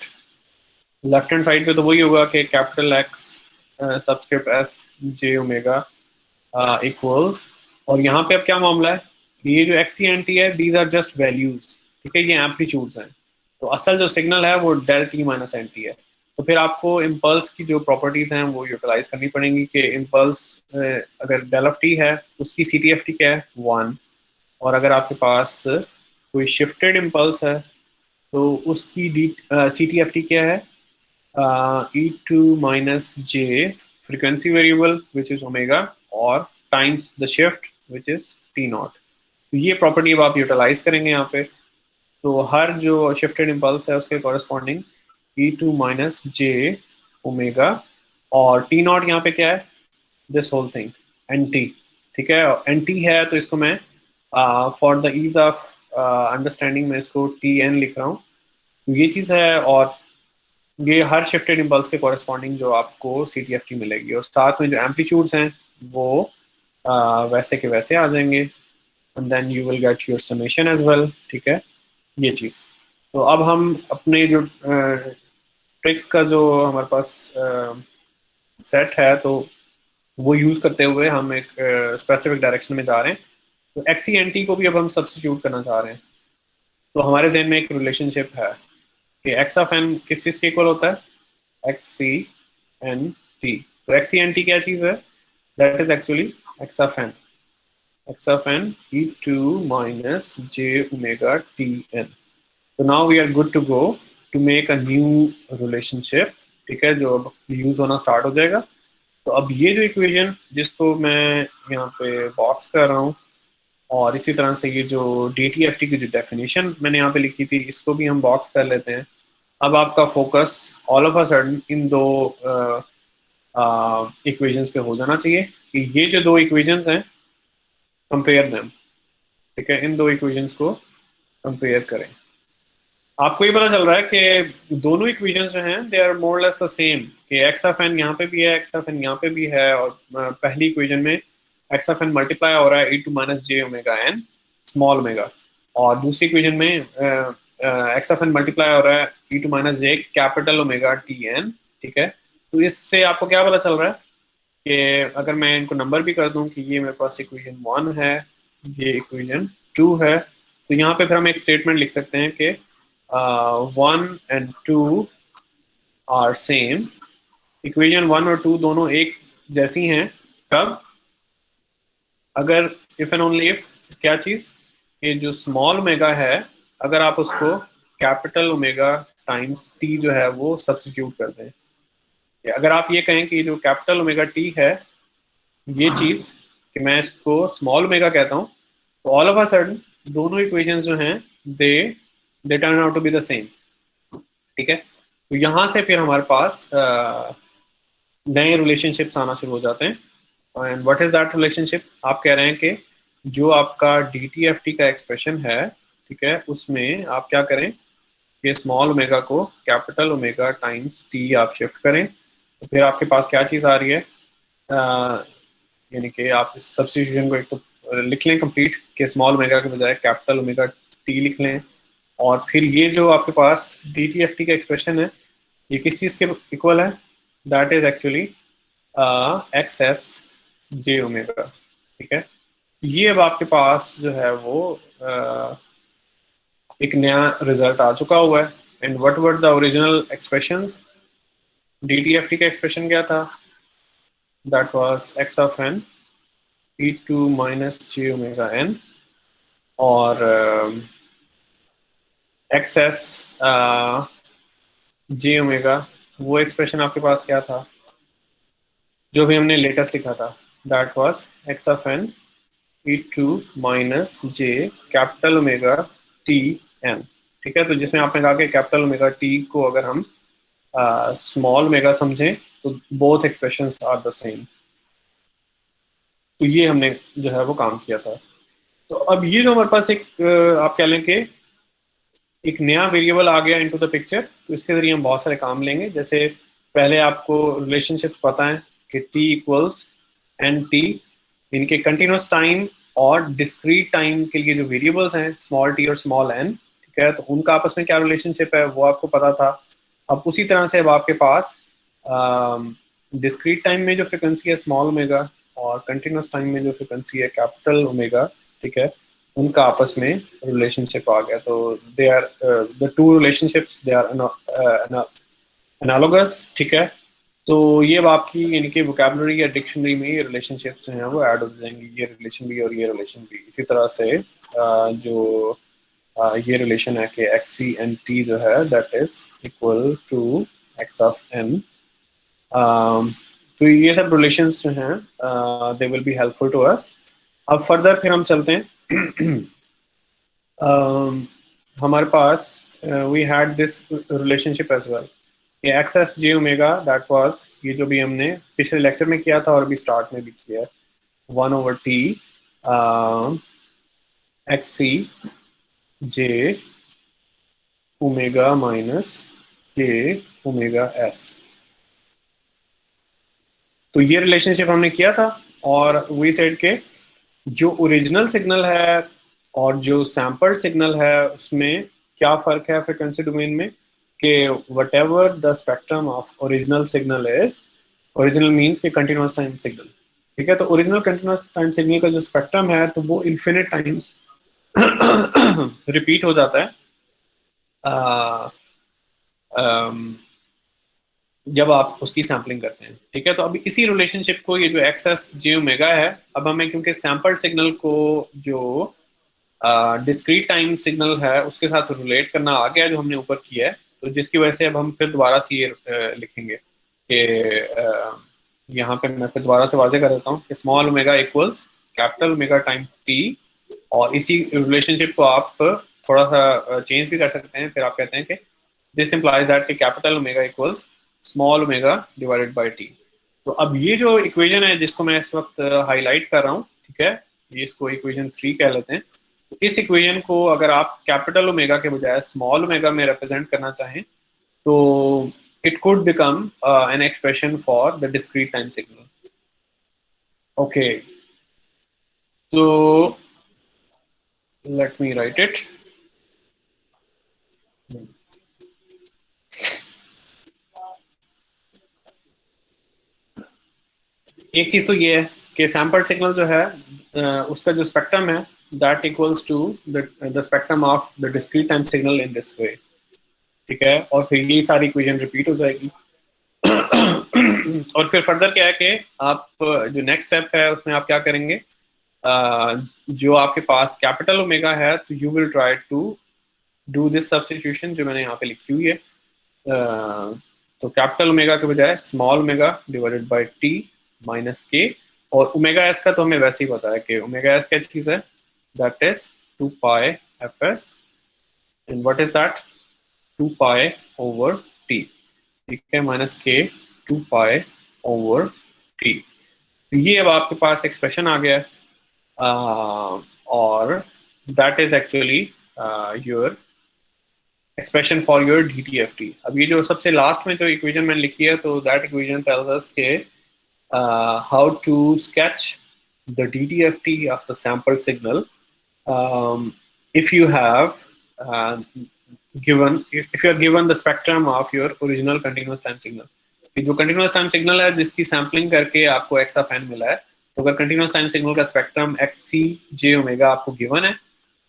Left hand side पे तो वही होगा कि कैपिटल एक्स सबस्क्रिप्ट एस जे ओमेगा इक्वल्स, और यहाँ पे अब क्या मामला है? ये जो एक्स सी एन टी है दीज आर जस्ट वैल्यूज, ठीक है, ये एम्पलीट्यूड्स हैं। तो असल जो सिग्नल है वो del t minus n t है। तो फिर आपको इम्पल्स की जो प्रॉपर्टीज हैं वो यूटिलाइज करनी पड़ेंगी कि इम्पल्स अगर डेल ऑफ टी है उसकी सी टी एफ टी क्या है? 1। और अगर आपके पास कोई शिफ्टेड इम्पल्स है तो उसकी सी टी एफ टी क्या है? ई to minus j frequency variable which is omega और times the shift which is t not. तो ये प्रॉपर्टी अब आप यूटिलाइज करेंगे यहाँ पे। तो हर जो शिफ्टेड इम्पल्स है उसके corresponding e to minus J omega, और टी नॉट यहाँ पे क्या है? This whole thing n t, ठीक है। एन टी है तो इसको मैं for the ease of understanding में इसको टी एन लिख रहा हूँ। तो ये चीज़ है, और ये हर शिफ्टेड इम्पल्स के कॉरेस्पॉन्डिंग जो आपको सी टी एफ टी मिलेगी, और साथ में जो एम्पलीट्यूड्स हैं वो वैसे के वैसे आ जाएंगे, and then you will get your summation as well, ठीक है, ये चीज़। तो अब हम अपने जो ट्रिक्स का जो हमारे पास सेट है तो वो यूज़ करते हुए हम एक स्पेसिफिक डायरेक्शन में जा रहे हैं। तो एक्स सी एन टी को भी अब हम सब्स्टिट्यूट करना चाह रहे हैं। तो हमारे जहन में एक रिलेशनशिप है कि एक्स ऑफ एन किस चीज़ के इक्वल होता है? X C N T. तो एक्स सी एन टी क्या चीज़ है? That is actually X of N, X of N E to minus J omega T N. तो now we are good to go to make a new relationship, ठीक है, जो अब use होना start हो जाएगा। तो अब ये जो इक्वेशन जिसको मैं यहाँ पे बॉक्स कर रहा हूँ, और इसी तरह से ये जो DTFT की जो डेफिनेशन मैंने यहाँ पे लिखी थी इसको भी हम बॉक्स कर लेते हैं। अब आपका focus all of a sudden इन दो इक्वेशंस पे हो जाना चाहिए कि ये जो दो इक्वेशंस हैं कंपेयर देम, ठीक है, इन दो इक्वेशंस को कंपेयर करें। आपको ये पता चल रहा है कि दोनों इक्वेशंस जो हैं they are more less the same, कि एक्स ऑफ एन यहाँ पे भी है, एक्स ऑफ एन यहाँ पे भी है, और पहली इक्वेशन में एक्स ऑफ एन मल्टीप्लाई हो रहा है ई to minus J omega N small omega, और दूसरी इक्वेशन में एक्स ऑफ एन मल्टीप्लाई हो रहा है ई to minus J capital omega T N, ठीक है। तो इससे आपको क्या पता चल रहा है कि अगर मैं इनको नंबर भी कर दूं कि ये मेरे पास इक्वेशन 1 है, ये इक्वेशन 2 है, तो यहाँ पे फिर हम एक स्टेटमेंट लिख सकते हैं कि 1 and 2 आर सेम। इक्वेशन 1 और 2 दोनों एक जैसी हैं कब? अगर इफ एंड ओनली इफ क्या चीज़, ये जो स्मॉल ओमेगा है अगर आप उसको कैपिटल ओमेगा टाइम्स टी जो है वो सब्स्टिट्यूट कर दें। अगर आप ये कहें कि जो कैपिटल ओमेगा टी है ये चीज़ कि मैं इसको स्मॉल ओमेगा कहता हूँ, तो ऑल ऑफ अ सडन दोनों इक्वेशंस जो हैं they turn out to be the same, ठीक है। तो यहाँ से फिर हमारे पास नए रिलेशनशिप्स आना शुरू हो जाते हैं। And what is that relationship? आप कह रहे हैं कि जो आपका DTFT का एक्सप्रेशन है, ठीक है, उसमें आप क्या करें कि स्मॉल ओमेगा को कैपिटल ओमेगा टाइम्स टी आप शिफ्ट करें, तो फिर आपके पास क्या चीज़ आ रही है? यानी कि आप इस सब्स्टिट्यूशन को एक तो लिख लें कंप्लीट कि स्मॉल ओमेगा के बजाय कैपिटल ओमेगा टी लिख लें, और फिर ये जो आपके पास DTFT का एक्सप्रेशन है ये किस चीज़ के इक्वल है? That is actually x J omega, ठीक है। ये अब आपके पास जो है वो एक नया रिजल्ट आ चुका हुआ है। And what were the original expressions? DTFT का एक्सप्रेशन क्या था? That was x of n e2 minus j omega n, और एक्स जे ओमेगा, वो एक्सप्रेशन आपके पास क्या था जो भी हमने लेटेस्ट लिखा था? That was x of n e2 minus j capital omega t n, ठीक है। तो जिसमें आपने कहा कि कैपिटल ओमेगा t को अगर हम स्मॉल ओमेगा समझें तो both expressions are the same. तो ये हमने जो है वो काम किया था। तो अब ये जो हमारे पास एक आप कह लें कि एक नया वेरिएबल आ गया इनटू द पिक्चर, तो इसके जरिए हम बहुत सारे काम लेंगे। जैसे पहले आपको रिलेशनशिप्स पता है कि t इक्वल्स एन टी, इनके कंटिन्यूस टाइम और डिस्क्रीट टाइम के लिए जो वेरिएबल्स हैं स्मॉल टी और स्मॉल एन, ठीक है, तो उनका आपस में क्या रिलेशनशिप है वो आपको पता था। अब उसी तरह से अब आपके पास डिस्क्रीट टाइम में जो फ्रिक्वेंसी है स्मॉल ओमेगा और कंटिन्यूस टाइम में जो फ्रिक्वेंसी है कैपिटल ओमेगा, ठीक है, उनका आपस में रिलेशनशिप आ गया। तो they are the two relationships, they are analogous, ठीक है। तो ये अब आपकी इनके वोकैबुलरी या डिक्शनरी में ये रिलेशनशिप्स जो हैं वो ऐड हो जाएंगी, ये रिलेशन भी और ये रिलेशन भी। इसी तरह से जो ये रिलेशन है कि एक्स सी एन टी जो है that is equal to X of N. तो ये सब रिलेशंस जो हैं they will be helpful to us. अब फर्दर फिर हम चलते हैं। हमारे पास we had this relationship as well, ये X S J omega that was, ये जो भी हमने पिछले लेक्चर में किया था और अभी स्टार्ट में भी किया है, 1/t x c j omega minus k omega S. तो ये रिलेशनशिप हमने किया था और वी सेड के जो ओरिजिनल सिग्नल है और जो सैम्पल सिग्नल है उसमें क्या फर्क है फ्रिक्वेंसी डोमेन में, कि whatever the spectrum of original signal is, original means के कंटिन्यूस टाइम सिग्नल, ठीक है। तो ओरिजिनल कंटिन्यूस टाइम सिग्नल का जो स्पेक्ट्रम है तो वो इन्फिनिट टाइम्स रिपीट हो जाता है जब आप उसकी सैम्पलिंग करते हैं, ठीक है। तो अब इसी रिलेशनशिप को, ये जो एक्स एस जे ओमेगा है, अब हमें क्योंकि सैम्पल सिग्नल को जो डिस्क्रीट टाइम सिग्नल है उसके साथ रिलेट करना आ गया जो हमने ऊपर किया है, तो जिसकी वजह से अब हम फिर दोबारा से ये लिखेंगे कि यहाँ पे मैं फिर दोबारा से वाजे कर देता हूँ कि small omega equals capital omega time T, और इसी रिलेशनशिप को आप थोड़ा सा चेंज भी कर सकते हैं। फिर आप कहते हैं कि दिस इम्प्लाइज दैट कि capital omega equals small omega divided by T. तो अब ये जो इक्वेशन है जिसको मैं इस वक्त हाईलाइट कर रहा हूँ, ठीक है, ये इसको इक्वेशन 3 कह लेते हैं। तो इस इक्वेशन को अगर आप कैपिटल ओमेगा के बजाय स्मॉल ओमेगा में रिप्रेजेंट करना चाहें तो it could become an expression for the discrete time signal. Okay, so let me write it. एक चीज तो ये है कि सैम्पल सिग्नल जो है उसका जो स्पेक्ट्रम है that equals to the spectrum of the discrete time signal in this way, ठीक है। और फिर ये सारी इक्वेशन रिपीट हो जाएगी। और फिर फर्दर क्या है कि आप जो नेक्स्ट स्टेप है उसमें आप क्या करेंगे, जो आपके पास कैपिटल ओमेगा है तो you will try to do this substitution जो मैंने यहाँ पे लिखी हुई है। तो कैपिटल ओमेगा के बजाय small omega divided by T minus के, और ओमेगा एस का तो हमें वैसे ही पता है कि ओमेगा एस क्या चीज़ है, that is 2 pi F S, and what is that 2 pi over T, ठीक है, माइनस के 2 पाई ओवर टी। तो ये अब आपके पास एक्सप्रेशन आ गया है, और that is actually your expression for your DTFT। अब ये जो सबसे लास्ट में जो इक्वेशन मैंने लिखी है तो दैट इक्वेशन टेल्स अस के how to sketch the DTFT of the sample signal if you have if you are given the spectrum of your original continuous time signal। कि जो कंटिन्यूस टाइम सिग्नल है जिसकी sampling करके आपको x of N मिला है, तो अगर कंटिन्यूस टाइम सिग्नल का spectrum x c j omega आपको गिवन है,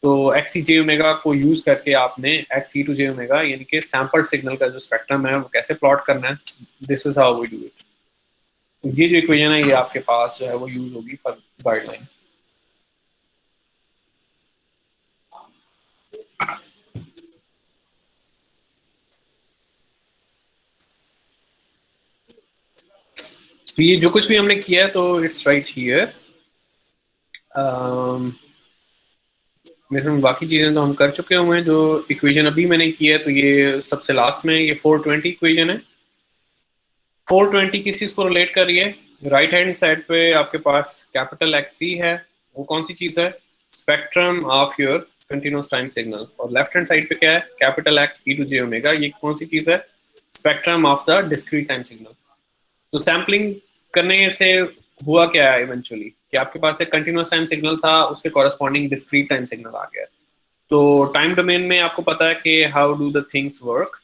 तो एक्स सी जे ओमेगा को यूज करके आपने x c to j omega यानी कि सैम्पल्ड सिग्नल का जो स्पेक्ट्रम है वो कैसे प्लॉट करना है, this is how we do it. तो ये जो इक्वेशन है ये आपके पास जो है वो यूज होगी फॉर गाइडलाइन। तो ये जो कुछ भी हमने किया है तो इट्स राइट हियर। मेरे में बाकी चीज़ें तो हम कर चुके हुए हैं। जो इक्वेशन अभी मैंने की है तो ये सबसे लास्ट में ये 420 इक्वेशन है। 420 किस चीज़ को रिलेट कर रही है? राइट हैंड साइड पे आपके पास कैपिटल एक्स सी है, वो कौन सी चीज़ है? Spectrum of your continuous time signal. और लेफ्ट हैंड साइड पे क्या है? Capital x e to j omega, ये कौन सी चीज़ है? Spectrum of the discrete time signal. तो सैम्पलिंग करने से हुआ क्या है इवेंचुअली कि आपके पास एक कंटिन्यूस टाइम सिग्नल था, उसके कॉरेस्पॉन्डिंग डिस्क्रीट टाइम सिग्नल आ गया। तो टाइम डोमेन में आपको पता है कि how do the things work,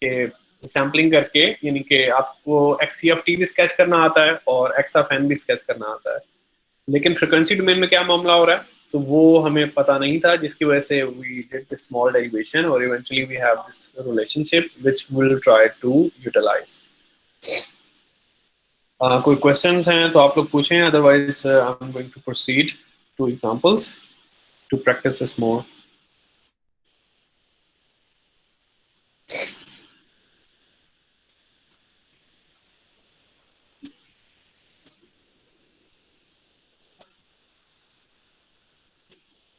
कि सैम्पलिंग करके यानी कि आपको एक्स सी एफ टी भी स्केच करना आता है और एक्स ऑफ एन भी स्केच करना आता है। लेकिन फ्रिक्वेंसी डोमेन में क्या मामला हो रहा है तो वो हमें पता नहीं था, जिसकी वजह से we did this small derivation और eventually we have this relationship which will try to utilize. कोई क्वेश्चंस हैं तो आप लोग पूछें, otherwise I am going to proceed to examples to practice this more.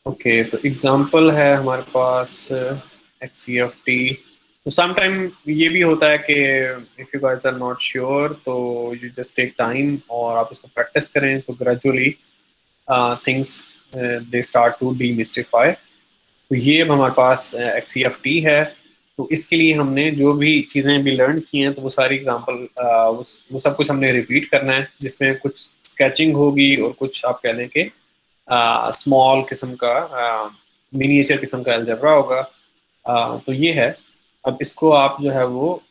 Okay, तो एग्जांपल है हमारे पास एक्स सी एफ टी। तो समटाइम ये भी होता है कि if you guys are not sure तो यू जस्ट टेक टाइम और आप उसको प्रैक्टिस करें, तो gradually things they start to demystify. तो ये अब हमारे पास एक्स सी एफ टी है। तो इसके लिए हमने जो भी चीज़ें भी लर्न की हैं तो वो सारी एग्जांपल वो सब कुछ हमने रिपीट करना है, जिसमें कुछ स्केचिंग होगी और कुछ आप कह लें कि स्मॉल किस्म का मिनिएचर किस्म का अलजेब्रा होगा। तो ये है। अब इसको आप जो है वो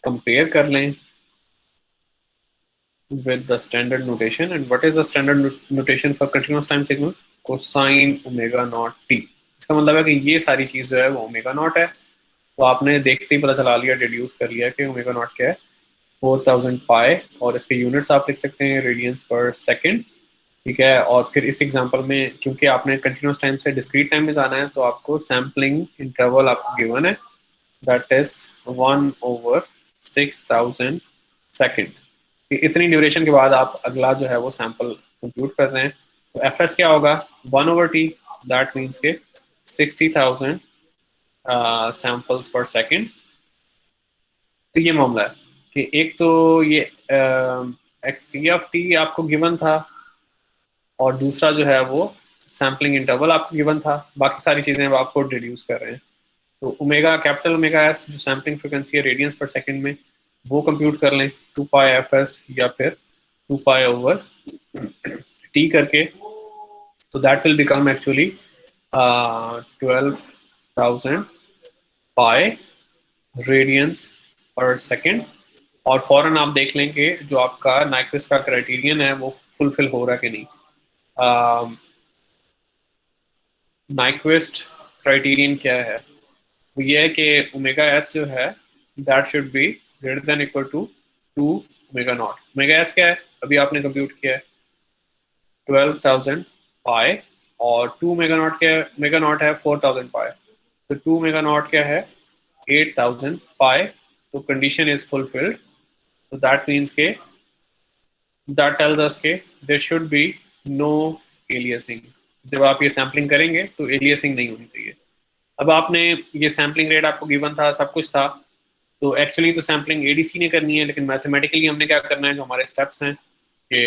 कंपेयर कर लें with the standard notation. And what is the standard notation for continuous time signal? Cosine omega naught t। इसका मतलब है कि ये सारी चीज़ जो है वो ओमेगा नॉट है। तो आपने देखते ही पता चला लिया, डिड्यूस कर लिया कि ओमेगा नॉट क्या है, 4000 पाई। और इसके यूनिट्स आप लिख सकते हैं रेडियंस पर सेकेंड, ठीक है। और फिर इस एग्जांपल में क्योंकि आपने कंटिन्यूस टाइम से डिस्क्रीट टाइम में जाना है तो आपको सैम्पलिंग इंटरवल आपको गिवन है, दैट इज 1/6000 सेकेंड। इतनी ड्यूरेशन के बाद आप अगला जो है वो सैंपल कंप्यूट कर रहे हैं। तो एफ एस क्या होगा? 1/t, दैट मीन्स के 60,000 सैंपल्स पर सेकेंड। तो ये मामला है कि एक तो ये एक्स सी एफ टी आपको गिवन था और दूसरा जो है वो सैम्पलिंग इंटरवल आपको गिवन था। बाकी सारी चीज़ें अब आपको डिड्यूस कर रहे हैं। तो ओमेगा कैपिटल ओमेगा एस जो सैम्पलिंग फ्रिक्वेंसी है रेडियंस पर सेकंड में, वो कंप्यूट कर लें 2 पाई एफ एस या फिर 2 पाई ओवर टी करके। तो that will become actually 12,000 pi radiance पर सेकंड। और फौरन आप देख लें कि जो आपका नाइक्विस्ट का क्राइटेरियन है वो फुलफिल हो रहा है कि नहीं। नाइक्विस्ट क्राइटेरियन क्या है? वो ये है कि ओमेगा एस जो है that should be greater than equal to 2 omega not. Omega s क्या है अभी आपने कंप्यूट किया है 12,000 पाई, और 2 ओमेगा नॉट क्या है? ओमेगा नॉट है 4,000 पाई, तो 2 ओमेगा नॉट क्या है? 8,000 पाई। तो कंडीशन इज फुलफिल्ड। तो दैट मीन्स के दैट टेल्स अस के there should be no aliasing. जब आप ये सैम्पलिंग करेंगे तो एलियासिंग नहीं होनी चाहिए। अब आपने ये सैम्पलिंग रेट आपको गिवन था, सब कुछ था, तो एक्चुअली तो सैम्पलिंग एडीसी ने करनी है, लेकिन मैथमेटिकली हमने क्या करना है, जो हमारे स्टेप्स हैं कि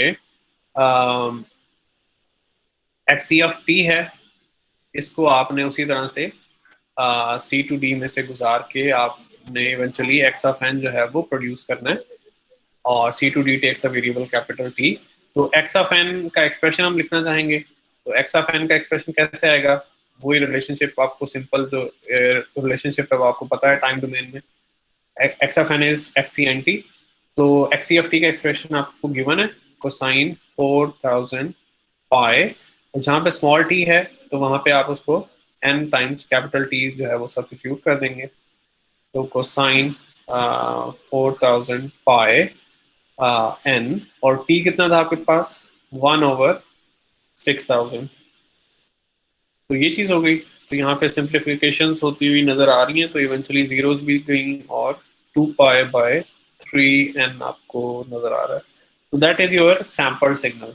एक्स सी एफ टी है, इसको आपने उसी तरह से सी टू डी में से गुजार के आपने इवेंचुअली एक्स ऑफ एन जो है वो प्रोड्यूस करना है। और C to D takes a variable capital T. तो एक्स ऑफ एन का एक्सप्रेशन हम लिखना चाहेंगे, तो एक्स ऑफ एन का एक्सप्रेशन कैसे आएगा? वही रिलेशनशिप आपको सिंपल जो रिलेशनशिप है वो आपको पता है टाइम डोमेन में। X of n is x C N T. तो एक्स सी एफ टी का एक्सप्रेशन आपको गिवन है कोसाइन 4000 पाई, और जहाँ पे स्मॉल टी है तो वहाँ पे आप उसको एन टाइम्स कैपिटल टी जो है वो सब्स्टिट्यूट कर देंगे। तो कोसाइन 4000 पाई एन, और टी कितना था आपके पास 1/6000। तो ये चीज़ हो गई। तो यहाँ पे सिंप्लीफिकेशंस होती हुई नजर आ रही हैं, तो इवेंचुअली जीरोस भी गई और 2π/3n आपको नजर आ रहा है। तो that is your sample signal,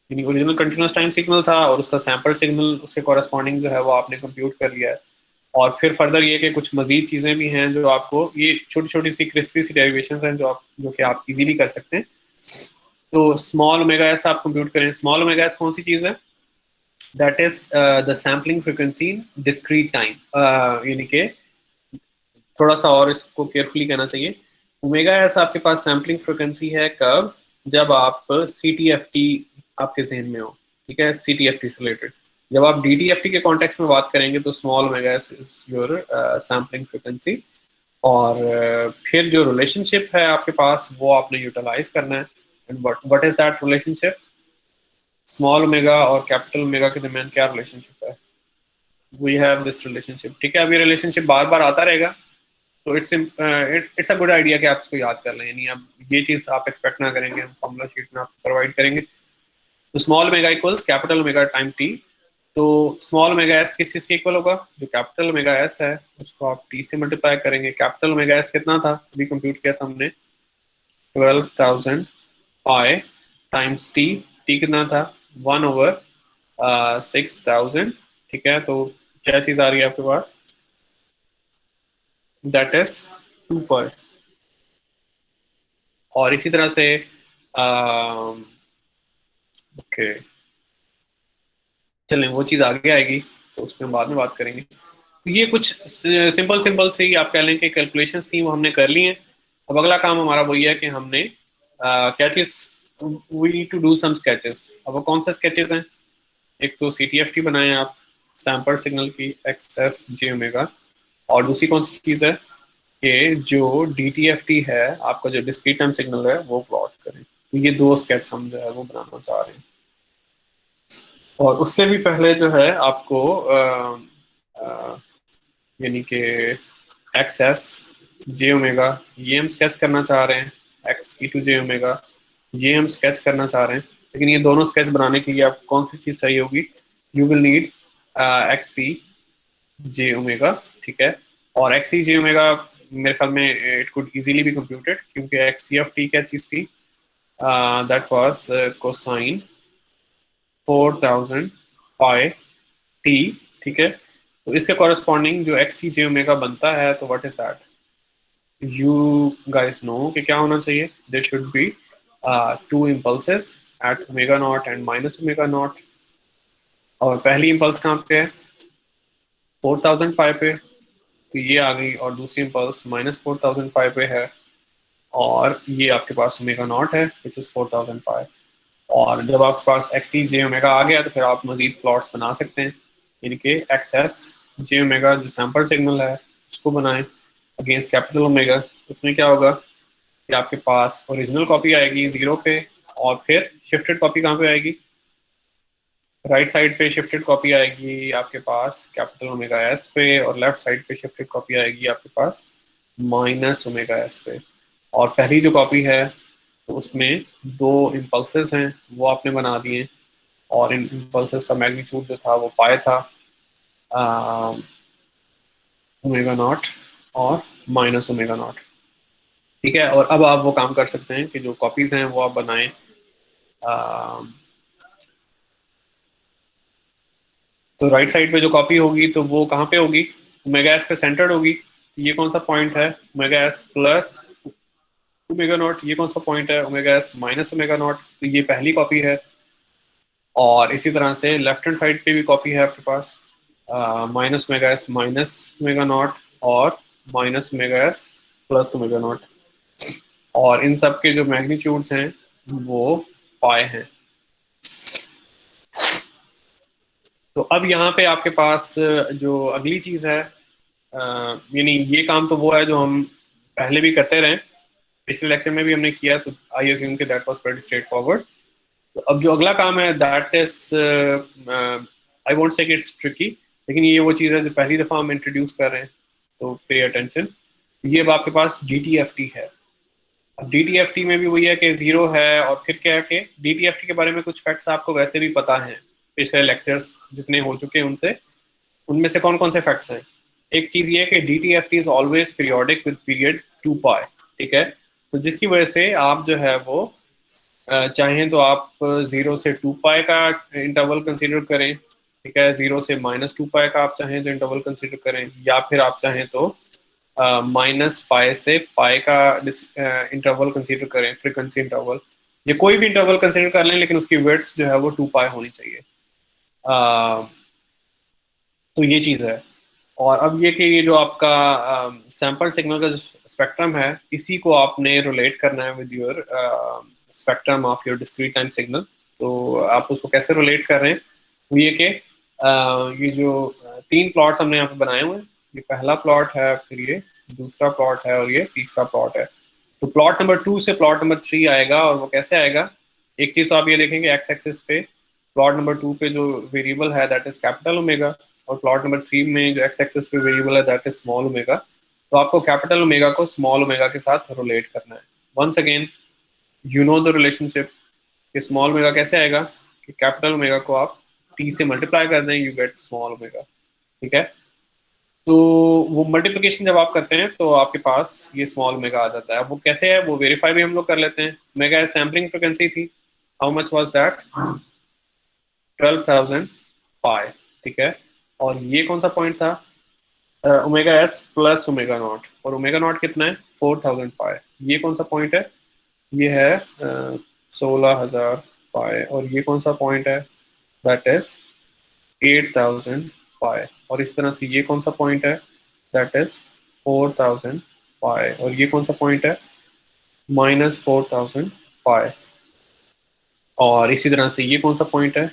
यानी ओरिजिनल कंटिन्यूस टाइम सिग्नल था और उसका सैम्पल सिग्नल उसके कॉरेस्पॉन्डिंग जो है वो आपने कंप्यूट कर लिया है। और फिर फर्दर ये कि कुछ मजीद चीज़ें भी हैं जो आपको, ये छोटी छोटी सी क्रिस्पी सी डेरिवेशन हैं जो कि आप इजीली कर सकते हैं। तो स्मॉल ओमेगा एस आप कंप्यूट करें। स्मॉल ओमेगा एस कौन सी चीज़ है? That is the sampling frequency in discrete time, यानी कि थोड़ा सा और इसको केयरफुली कहना चाहिए। ओमेगा एस आपके पास सैम्पलिंग फ्रिक्वेंसी है कब? जब आप सी टी एफ टी आपके जहन में हो, ठीक है, सी टी एफ टी से रिलेटेड। जब आप डी टी एफ टी के कॉन्टेक्स्ट में बात करेंगे तो small omega s is your sampling frequency. और फिर जो रिलेशनशिप है आपके पास वो आपने यूटिलाइज करना है। And what is that relationship? Small omega और कैपिटल ओमेगा के दरमियान क्या रिलेशनशिप है? वी हैव दिस रिलेशनशिप, ठीक है। अब ये रिलेशनशिप बार बार आता रहेगा, तो इट्स अ गुड आइडिया कि आप इसको याद कर लें। यानी अब ये चीज़ आप एक्सपेक्ट ना करेंगे, हम फॉर्मूला शीट में आपको प्रोवाइड करेंगे। तो small omega equals capital omega time T. तो स्मॉल ओमेगा एस किस चीज़ के इक्वल होगा? जो कैपिटल ओमेगा एस है उसको आप टी से मल्टीप्लाई करेंगे। कैपिटल ओमेगा एस कितना था? अभी कंप्यूट किया था हमने 12,000 पाई टाइम्स टी। टी कितना था? 1/6000, ठीक है। तो क्या चीज़ आ रही है आपके पास? दैट इज 2 पाई। और इसी तरह से ओके, चलें वो चीज़ आगे आएगी तो उसमें हम बाद में बात करेंगे। तो ये कुछ सिंपल सिंपल से आप कह लें कि कैलकुलेशंस थी, वो हमने कर ली हैं। अब अगला काम हमारा वही है कि हमने क्या चीज़, we need to do some sketches. अब वो कौन से स्केचेस हैं? एक तो सी टी एफ टी बनाएं आप सैम्पल सिग्नल की एक्स एस जे ओमेगा, और दूसरी कौन सी चीज़ है कि जो डी टी एफ टी है आपका जो डिस्क्रीट टाइम सिग्नल है वो प्लॉट करें। तो ये दो स्केच हम जो है वो बनाना चाह रहे हैं। और उससे भी पहले जो है आपको यानी कि एक्स एस जे ओमेगा ये हम स्केच करना चाह रहे हैं, x e to j omega ये हम स्केच करना चाह रहे हैं। लेकिन ये दोनों स्केच बनाने के लिए आपको कौन सी चीज़ चाहिए होगी? You will need x c j omega, ठीक है। और एक्स सी जे ओमेगा मेरे ख्याल में it could easily be computed, क्योंकि एक्स सी ऑफ टी क्या चीज़ थी? That was cosine 4000 pi T, ठीक है। तो इसके कॉरेस्पॉन्डिंग जो एक्स सी जे ओमेगा बनता है, तो what is that? You guys know कि क्या होना चाहिए? There should be two impulses at omega not and minus omega not. और पहली इम्पल्स कहाँ पे है? 4000 पाई पे, तो ये आ गई। और दूसरी इम्पल्स -4000 पाई पे है, और ये आपके पास ओमेगा नॉट है विच इज 4000 पाई। और जब आपके पास एक्स ई जे ओमेगा आ गया तो फिर आप मजीद प्लॉट्स बना सकते हैं, यानी कि एक्स एस जे ओमेगा जो सैम्पल सिग्नल है उसको बनाएं अगेंस्ट कैपिटल ओमेगा। उसमें क्या होगा कि आपके पास ओरिजिनल कॉपी आएगी 0 पे, और फिर शिफ्टेड कॉपी कहाँ पे आएगी? राइट साइड पे शिफ्टेड कॉपी आएगी आपके पास कैपिटल ओमेगा एस पे, और लेफ्ट साइड पे शिफ्टेड कॉपी आएगी आपके पास माइनस ओमेगा एस पे। और पहली जो कॉपी है तो उसमें दो इम्पल्सेस हैं वो आपने बना दिए, और इन इम्पल्सेस का मैग्नीट्यूड जो था वो पाई था ओमेगा नॉट और माइनस ओमेगा नॉट, ठीक है। और अब आप वो काम कर सकते हैं कि जो कॉपीज हैं वो आप बनाएं। तो राइट साइड पे जो कॉपी होगी तो वो कहाँ पे होगी? ओमेगा एस पे सेंटर्ड होगी। ये कौन सा पॉइंट है? Omega S plus omega not. ये कौन सा पॉइंट है? Omega S minus omega not. तो ये पहली कॉपी है। और इसी तरह से लेफ्ट हैंड साइड पे भी कॉपी है आपके पास minus omega S minus omega not और minus omega S plus omega not. और इन सब के जो मैग्नीट्यूड्स हैं वो पाए हैं। तो अब यहाँ पे आपके पास जो अगली चीज़ है, यानी ये काम तो वो है जो हम पहले भी करते रहे, पिछले लेक्चर में भी हमने किया, तो आई अज्यूम कि that was pretty straight forward. तो अब जो अगला काम है that is, I won't say it's tricky, लेकिन ये वो चीज़ है जो पहली दफ़ा हम इंट्रोड्यूस कर रहे हैं, तो पे अटेंशन। ये अब आपके पास DTFT है। अब DTFT में भी वही है कि ज़ीरो है, और फिर क्या है कि DTFT के बारे में कुछ फैक्ट्स आपको वैसे भी पता हैं, पिछले लेक्चर्स जितने हो चुके हैं उनसे, उनमें से कौन कौन से फैक्ट्स हैं। एक चीज़ ये है कि DTFT is always periodic with period 2π, ठीक है। तो जिसकी वजह से आप जो है वो चाहें तो आप 0 से 2π का इंटरवल कंसीडर करें, ठीक है, 0 से -2π का आप चाहें तो इंटरवल कंसीडर करें, या फिर आप चाहें तो -π से π का इंटरवल कंसीडर करें, फ्रीक्वेंसी इंटरवल, ये कोई भी इंटरवल कंसीडर कर लें, लेकिन उसकी विड्थ जो है वो 2π होनी चाहिए। तो ये चीज़ है। और अब ये कि ये जो आपका सैंपल सिग्नल का जो स्पेक्ट्रम है, इसी को आपने रिलेट करना है with your spectrum of your discrete time signal. तो आप उसको कैसे रिलेट कर रहे हैं, वो ये कि ये जो 3 प्लॉट्स हमने यहाँ पे बनाए हुए हैं, ये पहला प्लॉट है, फिर ये दूसरा प्लॉट है, और ये तीसरा प्लॉट है। तो प्लॉट नंबर 2 से प्लॉट नंबर 3 आएगा, और वो कैसे आएगा, एक चीज़ तो आप ये देखेंगे एक्स एक्सिस पे प्लॉट नंबर 2 पे जो वेरिएबल है दैट इज कैपिटल ओमेगा, और प्लॉट नंबर 3 में जो एक्स एक्सिस पे वेरिएबल है दैट इज स्मॉल ओमेगा। तो आपको कैपिटल ओमेगा को स्मॉल ओमेगा के साथ रिलेट करना है। Once again you know the relationship कि स्मॉल ओमेगा कैसे आएगा, कि कैपिटल ओमेगा को आप टी से मल्टीप्लाई कर दें, यू गेट स्मॉल ओमेगा, ठीक है। तो वो मल्टीप्लिकेशन जब आप करते हैं तो आपके पास ये स्मॉल ओमेगा आ जाता है। अब वो कैसे है वो वेरीफाई भी हम लोग कर लेते हैं। ओमेगा सैम्पलिंग फ्रिक्वेंसी थी, हाउ मच वाज दैट, 12,000 पाई, ठीक है। और ये कौन सा पॉइंट था, omega S plus omega not, और ओमेगा नॉट कितना है 4,000 पाई। ये कौन सा पॉइंट है, ये है 16,000 पाई, और ये कौन सा पॉइंट है दैट इज 8,000 पाई, और इस तरह से ये कौन सा पॉइंट है दैट इज 4,000 पाई, और ये कौन सा पॉइंट है -4,000 पाई, और इसी तरह से ये कौन सा पॉइंट है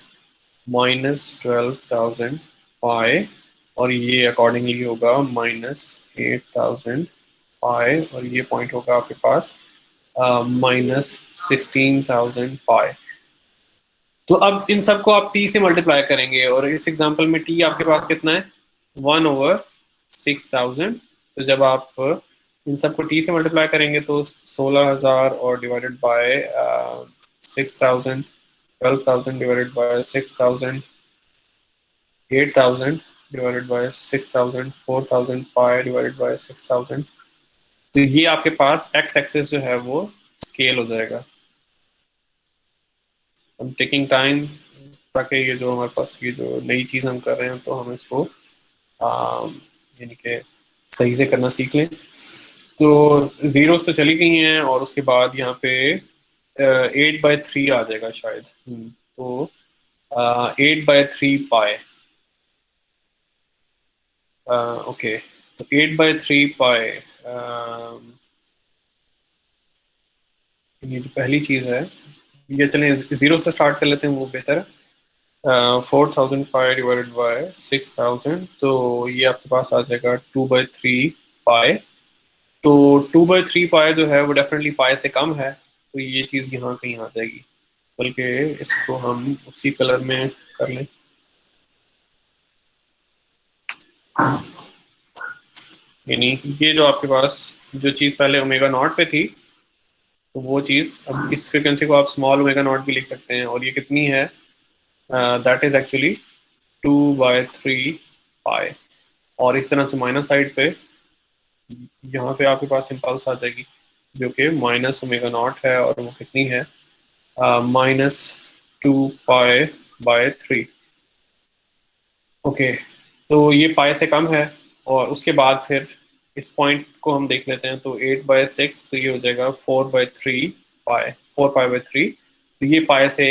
-12,000 पाई, और ये अकॉर्डिंगली होगा -8,000 पाई, और ये पॉइंट होगा आपके पास -16,000 पाई। तो अब इन सबको आप t से मल्टीप्लाई करेंगे, और इस एग्जांपल में t आपके पास कितना है 1/6000। तो जब आप इन सबको t से मल्टीप्लाई करेंगे तो 16,000 और divided by 6,000, 12,000 divided by 6,000, 8,000 divided by 6,000, 4,000 pi divided by 6,000। तो ये आपके पास x एक्सिस जो है वो स्केल हो जाएगा। हम टेकिंग टाइम ताकि ये जो हमारे पास ये जो नई चीज़ हम कर रहे हैं तो हम इसको यानी कि सही से करना सीख लें। तो जीरोस तो चली गई हैं, और उसके बाद यहाँ पे 8/3 आ जाएगा शायद। तो 8/3 पाई, ओके। तो 8/3 पाई ये जो पहली चीज़ है, ये चलें जीरो से स्टार्ट कर लेते हैं, वो बेहतर है। 4,000 पाई डिवाइडेड बाय 6,000, तो ये आपके पास आ जाएगा 2/3 पाई। तो 2/3 पाई जो है वो डेफिनेटली पाई से कम है, तो ये चीज़ यहाँ कहीं आ जाएगी, बल्कि इसको हम उसी कलर में कर लें। यानी ये जो आपके पास जो चीज़ पहले ओमेगा नॉट पे थी, तो वो चीज़ अब इस फ्रिक्वेंसी को आप स्मॉल ओमेगा नॉट भी लिख सकते हैं, और ये कितनी है दैट इज एक्चुअली 2/3 पाई। और इस तरह से माइनस साइड पे यहाँ पे आपके पास इम्पल्स आ जाएगी जो कि -ओमेगा नॉट है, और वो कितनी है -2π/3। ओके, तो ये पाई से कम है। और उसके बाद फिर इस पॉइंट को हम देख लेते हैं, तो 8/6, तो ये हो जाएगा 4/3 पाई, 4π/3। तो ये पाई से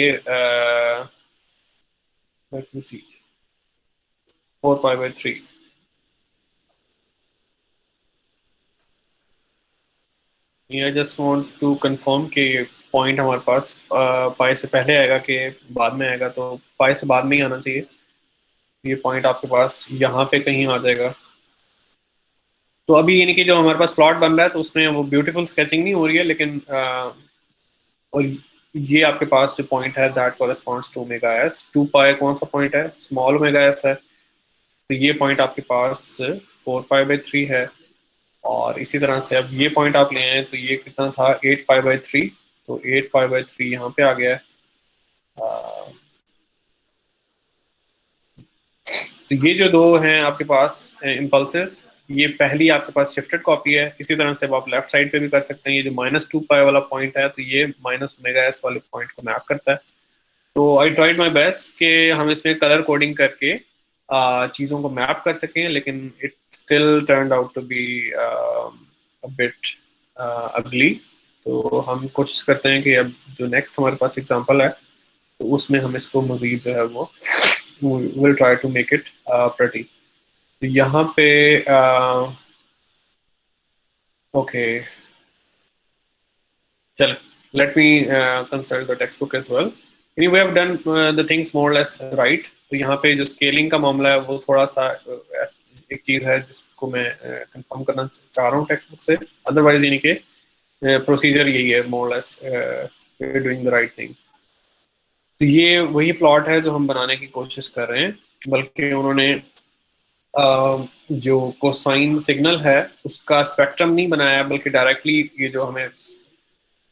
4π/3। I just want to confirm कि पॉइंट हमारे पास पाई से पहले आएगा कि बाद में आएगा, तो पाई से बाद में ही आना चाहिए। ये पॉइंट आपके पास यहाँ पे कहीं आ जाएगा। तो अभी यानी कि जो हमारे पास प्लॉट बन रहा है तो उसमें वो ब्यूटीफुल स्केचिंग नहीं हो रही है, लेकिन और ये आपके पास जो पॉइंट है that corresponds to omega s. 2 pi कौन सा पॉइंट है? स्मॉल ओमेगा एस है। तो ये पॉइंट आपके पास 4 पाई/3 है। और इसी तरह से अब ये पॉइंट आप ले आए तो ये कितना था? 8 पाई/3। तो 8 पाई/3 यहाँ पे आ गया है। तो ये जो दो हैं आपके पास इम्पल्सेस, ये पहली आपके पास शिफ्टेड कॉपी है। इसी तरह से आप लेफ्ट साइड पे भी कर सकते हैं। ये जो -2 पाई वाला पॉइंट है तो ये माइनस ओमेगा एस वाले पॉइंट को मैप करता है। तो आई ट्राइड माई बेस्ट कि हम इसमें कलर कोडिंग करके चीज़ों को मैप कर सकें, लेकिन it still turned out to be a bit ugly. तो हम कोशिश करते हैं कि अब जो नेक्स्ट हमारे पास एग्जांपल है तो उसमें हम इसको मज़ीद जो है वो will try to make it pretty. तो यहाँ पे ओके, चल let me consult the text book as well. We have done the things more less right. तो यहाँ पे जो स्केलिंग का मामला है वो थोड़ा सा एक चीज़ है जिसको मैं कंफर्म करना चाह रहा हूँ टेक्स्ट बुक से। अदरवाइज यानी कि प्रोसीजर यही है more less, doing the right thing. तो ये वही प्लॉट है जो हम बनाने की कोशिश कर रहे हैं, बल्कि उन्होंने जो कोसाइन सिग्नल है उसका स्पेक्ट्रम नहीं बनाया, बल्कि डायरेक्टली ये जो हमें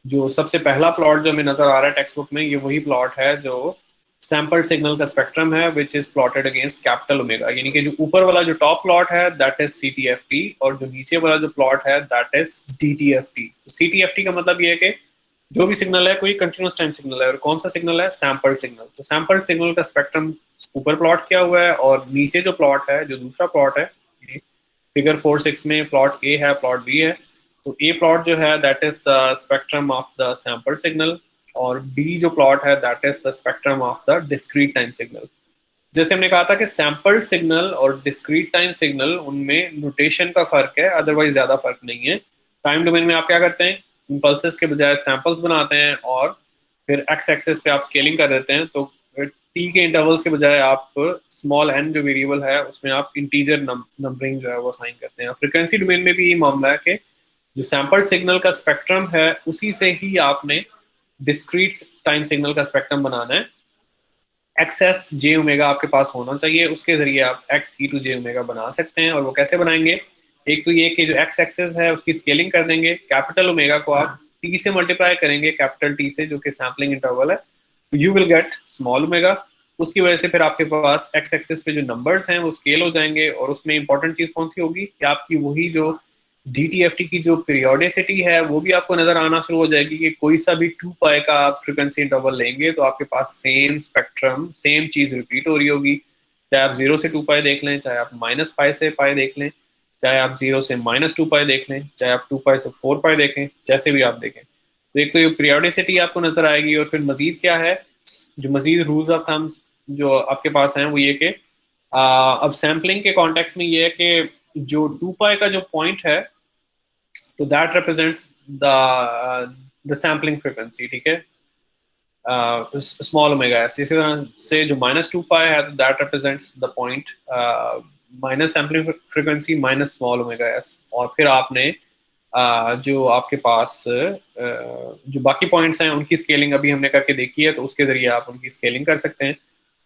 जो सबसे पहला प्लॉट जो हमें नजर आ रहा है टेक्स्ट बुक में, ये वही प्लॉट है जो सैंपल सिग्नल का स्पेक्ट्रम है which is plotted against capital omega. यानी कि जो ऊपर वाला जो टॉप प्लॉट है दैट इज CTFT, और जो नीचे वाला जो प्लॉट है दैट इज DTFT। तो CTFT का मतलब ये है कि जो भी सिग्नल है कोई कंटिन्यूस टाइम सिग्नल है, और कौन सा सिग्नल है? Sample signal. तो सैंपल सिग्नल का स्पेक्ट्रम ऊपर प्लॉट किया हुआ है, और नीचे जो प्लॉट है, जो दूसरा प्लॉट है, फिगर 4.6 में प्लॉट ए है, प्लॉट बी है। तो ए प्लॉट जो है that is the spectrum of the sample signal, और बी जो प्लॉट है that is the spectrum of the discrete time signal. जैसे हमने कहा था कि सैंपल सिग्नल और डिस्क्रीट टाइम सिग्नल, उनमें नोटेशन का फर्क है, अदरवाइज ज्यादा फर्क नहीं है। टाइम डोमेन में आप क्या करते हैं? इम्पल्सेस के बजाय सैंपल्स बनाते हैं, और फिर एक्स एक्सेस पे आप स्केलिंग कर देते हैं। तो टी के इंटरवल्स के बजाय आप स्मॉल एन जो वेरिएबल है उसमें आप इंटीजर नंबरिंग जो है वो असाइन करते हैं। फ्रीक्वेंसी डोमेन में भी ये मामला है कि जो सैंपल सिग्नल का स्पेक्ट्रम है उसी से ही आपने डिस्क्रीट टाइम सिग्नल का स्पेक्ट्रम बनाना है। एक्सेस जे ओमेगा आपके पास होना चाहिए, उसके जरिए आप XE⁴ ओमेगा बना सकते हैं। और वो कैसे बनाएंगे? एक तो ये कि जो एक्स एक्सेस है उसकी स्केलिंग कर देंगे, कैपिटल ओमेगा को आप टी से मल्टीप्लाई करेंगे, कैपिटल टी से, जो कि सैम्पलिंग इंटरवल है, तो you will get small omega. उसकी वजह से फिर आपके पास एक्स एक्सेस पे जो नंबर्स हैं वो स्केल हो जाएंगे, और उसमें इंपॉर्टेंट चीज कौन सी होगी कि आपकी वही जो DTFT की जो पीरियोडिसिटी है वो भी आपको नजर आना शुरू हो जाएगी कि कोई सा भी 2 पाई का आप फ्रिक्वेंसी इंटरवल लेंगे तो आपके पास सेम स्पेक्ट्रम, सेम चीज रिपीट हो रही होगी। चाहे आप 0 से 2 पाई देख लें, चाहे आप -पाई से पाई देख लें, चाहे आप 0 से -2 पाई देख लें, चाहे आप 2 पाई से 4 पाई देखें, जैसे भी आप देखें। तो एक तो ये पीरियोडिसिटी आपको नजर आएगी, और फिर मजीद क्या है, जो मजीद रूल्स ऑफ थम्स जो आपके पास हैं वो ये कि अब सैम्पलिंग के कॉन्टेक्स्ट में ये है कि जो 2 पाई का जो पॉइंट है तो that represents the sampling frequency, ठीक है, स्मॉल ओमेगा एस। इसी तरह से जो -2 पाई है तो that represents the point minus sampling frequency minus small omega s. और फिर आपने जो आपके पास जो बाकी पॉइंट्स हैं उनकी स्केलिंग अभी हमने करके देखी है, तो उसके जरिए आप उनकी स्केलिंग कर सकते हैं।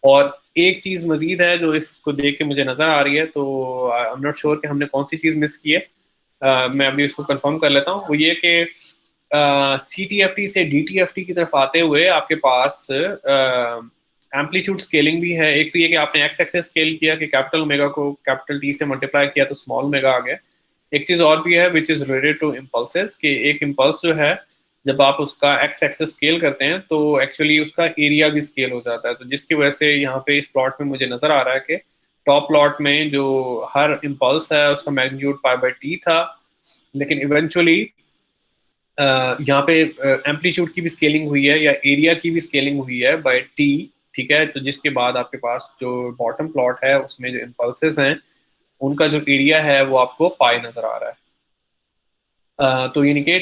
और एक चीज़ मजीद है जो इसको देख के मुझे नज़र आ रही है, तो आई एम नॉट श्योर कि हमने कौन सी चीज़ मिस की है। मैं अभी इसको कंफर्म कर लेता हूँ। वो ये कि CTFT से DTFT की तरफ आते हुए आपके पास एम्पलीट्यूड स्केलिंग भी है। एक तो ये कि आपने एक्स एक्सेस स्केल किया कि कैपिटल ओमेगा को कैपिटल टी से मल्टीप्लाई किया तो स्मॉल ओमेगा आ गया। एक चीज़ और भी है which is related to impulses, कि एक इम्पल्स जो है जब आप उसका एक्स एक्सेस स्केल करते हैं तो एक्चुअली उसका एरिया भी स्केल हो जाता है। तो जिसकी वजह से यहाँ पे इस प्लॉट में मुझे नज़र आ रहा है कि टॉप प्लॉट में जो हर इम्पल्स है उसका मैग्नीट्यूड π/t था, लेकिन इवेंचुअली यहाँ पे एम्पलीट्यूड की भी स्केलिंग हुई है या एरिया की भी स्केलिंग हुई है बाय t, ठीक है। तो जिसके बाद आपके पास जो बॉटम प्लॉट है उसमें जो इम्पल्सेस हैं उनका जो एरिया है वो आपको पाई नजर आ रहा है। तो यानी कि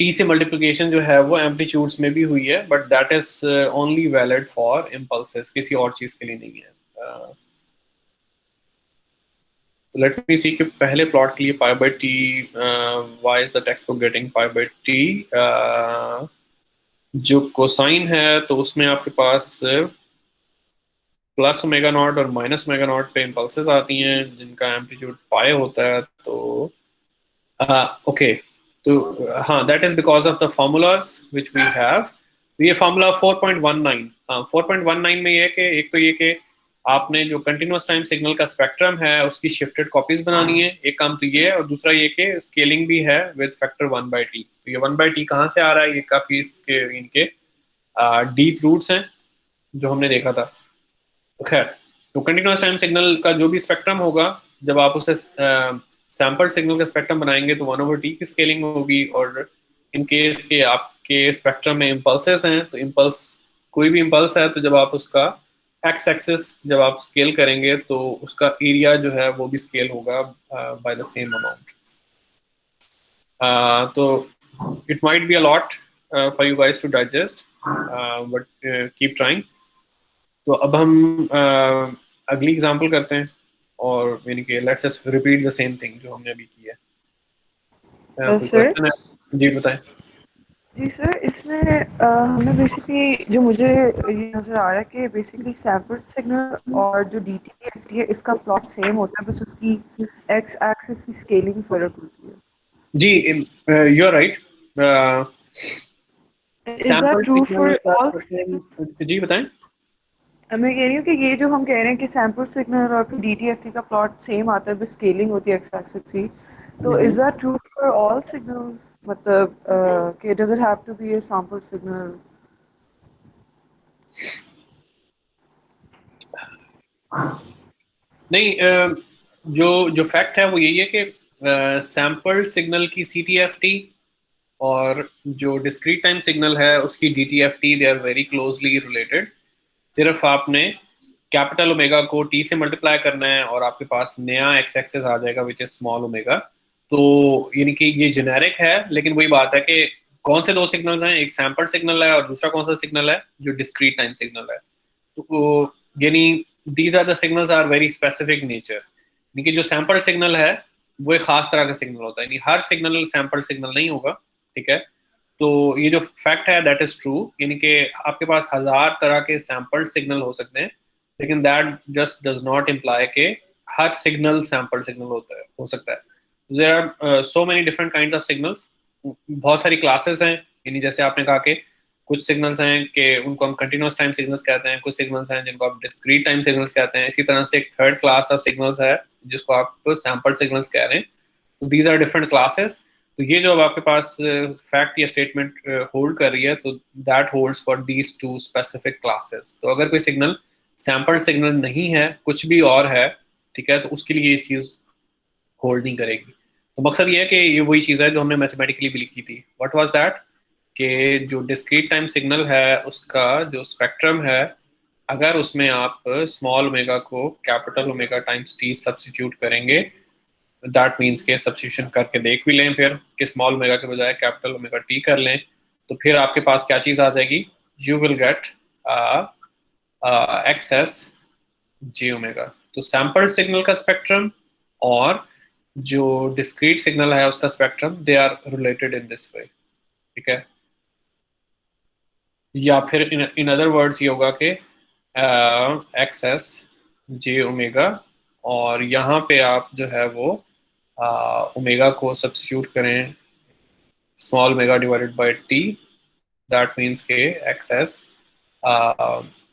t से मल्टीप्लिकेशन जो है वो एम्पलीट्यूड्स में भी हुई है, but that is only valid for impulses, किसी और चीज़ के लिए नहीं है। तो लेट मी सी कि पहले प्लॉट के लिए pi by T, why is the text book getting pi by T. जो कोसाइन है तो उसमें आपके पास प्लस ओमेगा नॉट और माइनस ओमेगा नॉट पे इम्पल्सेस आती हैं जिनका एम्पलीट्यूड पाई होता है। तो ओके, तो हाँ, that is because of the formulas which we have. ये फार्मूला 4.19, हाँ 4.19 में ये है कि एक तो ये कि आपने जो कंटिन्यूस टाइम सिग्नल का स्पेक्ट्रम है उसकी शिफ्टेड कॉपीज बनानी है, एक काम तो ये है, और दूसरा ये कि स्केलिंग भी है विद फैक्टर 1/t। तो ये 1/t कहाँ से आ रहा है? ये काफी इसके इनके डीप रूट्स हैं जो हमने देखा था। तो खैर, तो कंटिन्यूस टाइम सिग्नल का जो भी स्पेक्ट्रम होगा, जब आप उसे सैम्पल सिग्नल का स्पेक्ट्रम बनाएंगे तो 1/t की स्केलिंग होगी। और इन केस के आपके स्पेक्ट्रम में इम्पल्सेस हैं, तो इम्पल्स, कोई भी इम्पल्स है तो जब आप उसका एक्स एक्सिस जब आप स्केल करेंगे तो उसका एरिया जो है वो भी स्केल होगा बाय द सेम अमाउंट। तो it might be a lot for you guys to digest, but keep trying. तो अब हम अगली एग्जांपल करते हैं, और यानी कि let's just repeat the same thing जो हमने अभी की है। कोई सर क्वेश्चन है? जी बताएं। जी सर, इसमें हमने बेसिकली जो मुझे ये नज़र आ रहा है कि बेसिकली सैंपल सिग्नल और जो DTFT है इसका प्लॉट सेम होता है, बस उसकी एक्स एक्सिस की स्केलिंग फर्क होती है। जी, you are right. Is that sample true signal for का ऑल? जी बताएं। मैं कह रही हूँ कि ये जो हम कह रहे हैं कि सैंपल सिग्नल और फिर DTFT का प्लॉट सेम आता है, बस स्केलिंग होती है एक्स एक्सिस की, तो is that true for all signals? मतलब कि does it have to be a sample signal? नहीं, जो जो फैक्ट है वो यही है कि सैंपल सिग्नल की CTFT और जो डिस्क्रीट टाइम सिग्नल है उसकी DTFT, they are very closely related. सिर्फ आपने कैपिटल ओमेगा को टी से मल्टीप्लाई करना है और आपके पास नया एक्स एक्सेस आ जाएगा विच इज स्मॉल ओमेगा। तो यानी कि ये जेनेरिक है, लेकिन वही बात है कि कौन से दो सिग्नल्स हैं, एक सैंपल सिग्नल है और दूसरा कौन सा सिग्नल है जो डिस्क्रीट टाइम सिग्नल है। तो यानी these are the signals are very specific nature. यानी कि जो सैंपल सिग्नल है वो एक खास तरह का सिग्नल होता है, यानी हर सिग्नल सैंपल सिग्नल नहीं होगा, ठीक है। तो ये जो फैक्ट है दैट इज ट्रू, यानी कि आपके पास 1000 तरह के सैंपल सिग्नल हो सकते हैं, लेकिन that just does not imply के हर सिग्नल सैंपल सिग्नल होता है, हो सकता है। There are so many different kinds of signals, बहुत सारी क्लासेस हैं। यानी जैसे आपने कहा कि कुछ सिग्नल्स हैं कि उनको हम कंटिन्यूस टाइम सिग्नल्स कहते हैं, कुछ सिग्नल्स हैं जिनको आप डिस्क्रीट टाइम सिग्नल्स कहते हैं। इसी तरह से एक थर्ड क्लास ऑफ सिग्नल्स है जिसको आप सैंपल सिग्नल्स कह रहे हैं। तो दीज आर डिफरेंट क्लासेस। तो ये जो अब आपके पास फैक्ट या स्टेटमेंट होल्ड कर रही है, तो that holds for these two specific classes. तो अगर कोई सिग्नल सैंपल सिग्नल नहीं है, कुछ भी और है, ठीक है, तो उसके लिए ये चीज़ होल्ड नहीं करेगी। तो मकसद ये है कि ये वही चीज़ है जो हमने मैथमेटिकली भी लिखी थी। What was that? कि जो डिस्क्रीट टाइम सिग्नल है उसका जो स्पेक्ट्रम है, अगर उसमें आप स्मॉल ओमेगा को capital omega times T substitute करेंगे, दैट मीन्स के सब्स्टिट्यूशन करके देख भी लें फिर कि स्मॉल ओमेगा के बजाय कैपिटल ओमेगा टी कर लें, तो फिर आपके पास क्या चीज़ आ जाएगी? You will get x s J omega. तो सैंपल सिग्नल का स्पेक्ट्रम और जो डिस्क्रीट सिग्नल है उसका spectrum, they are related in this way, ठीक है। या फिर इन अदर वर्ड्स ये होगा कि एक्सेस जे ओमेगा, और यहाँ पे आप जो है वो ओमेगा को सब्स्टिट्यूट करें small omega divided by T, that means K access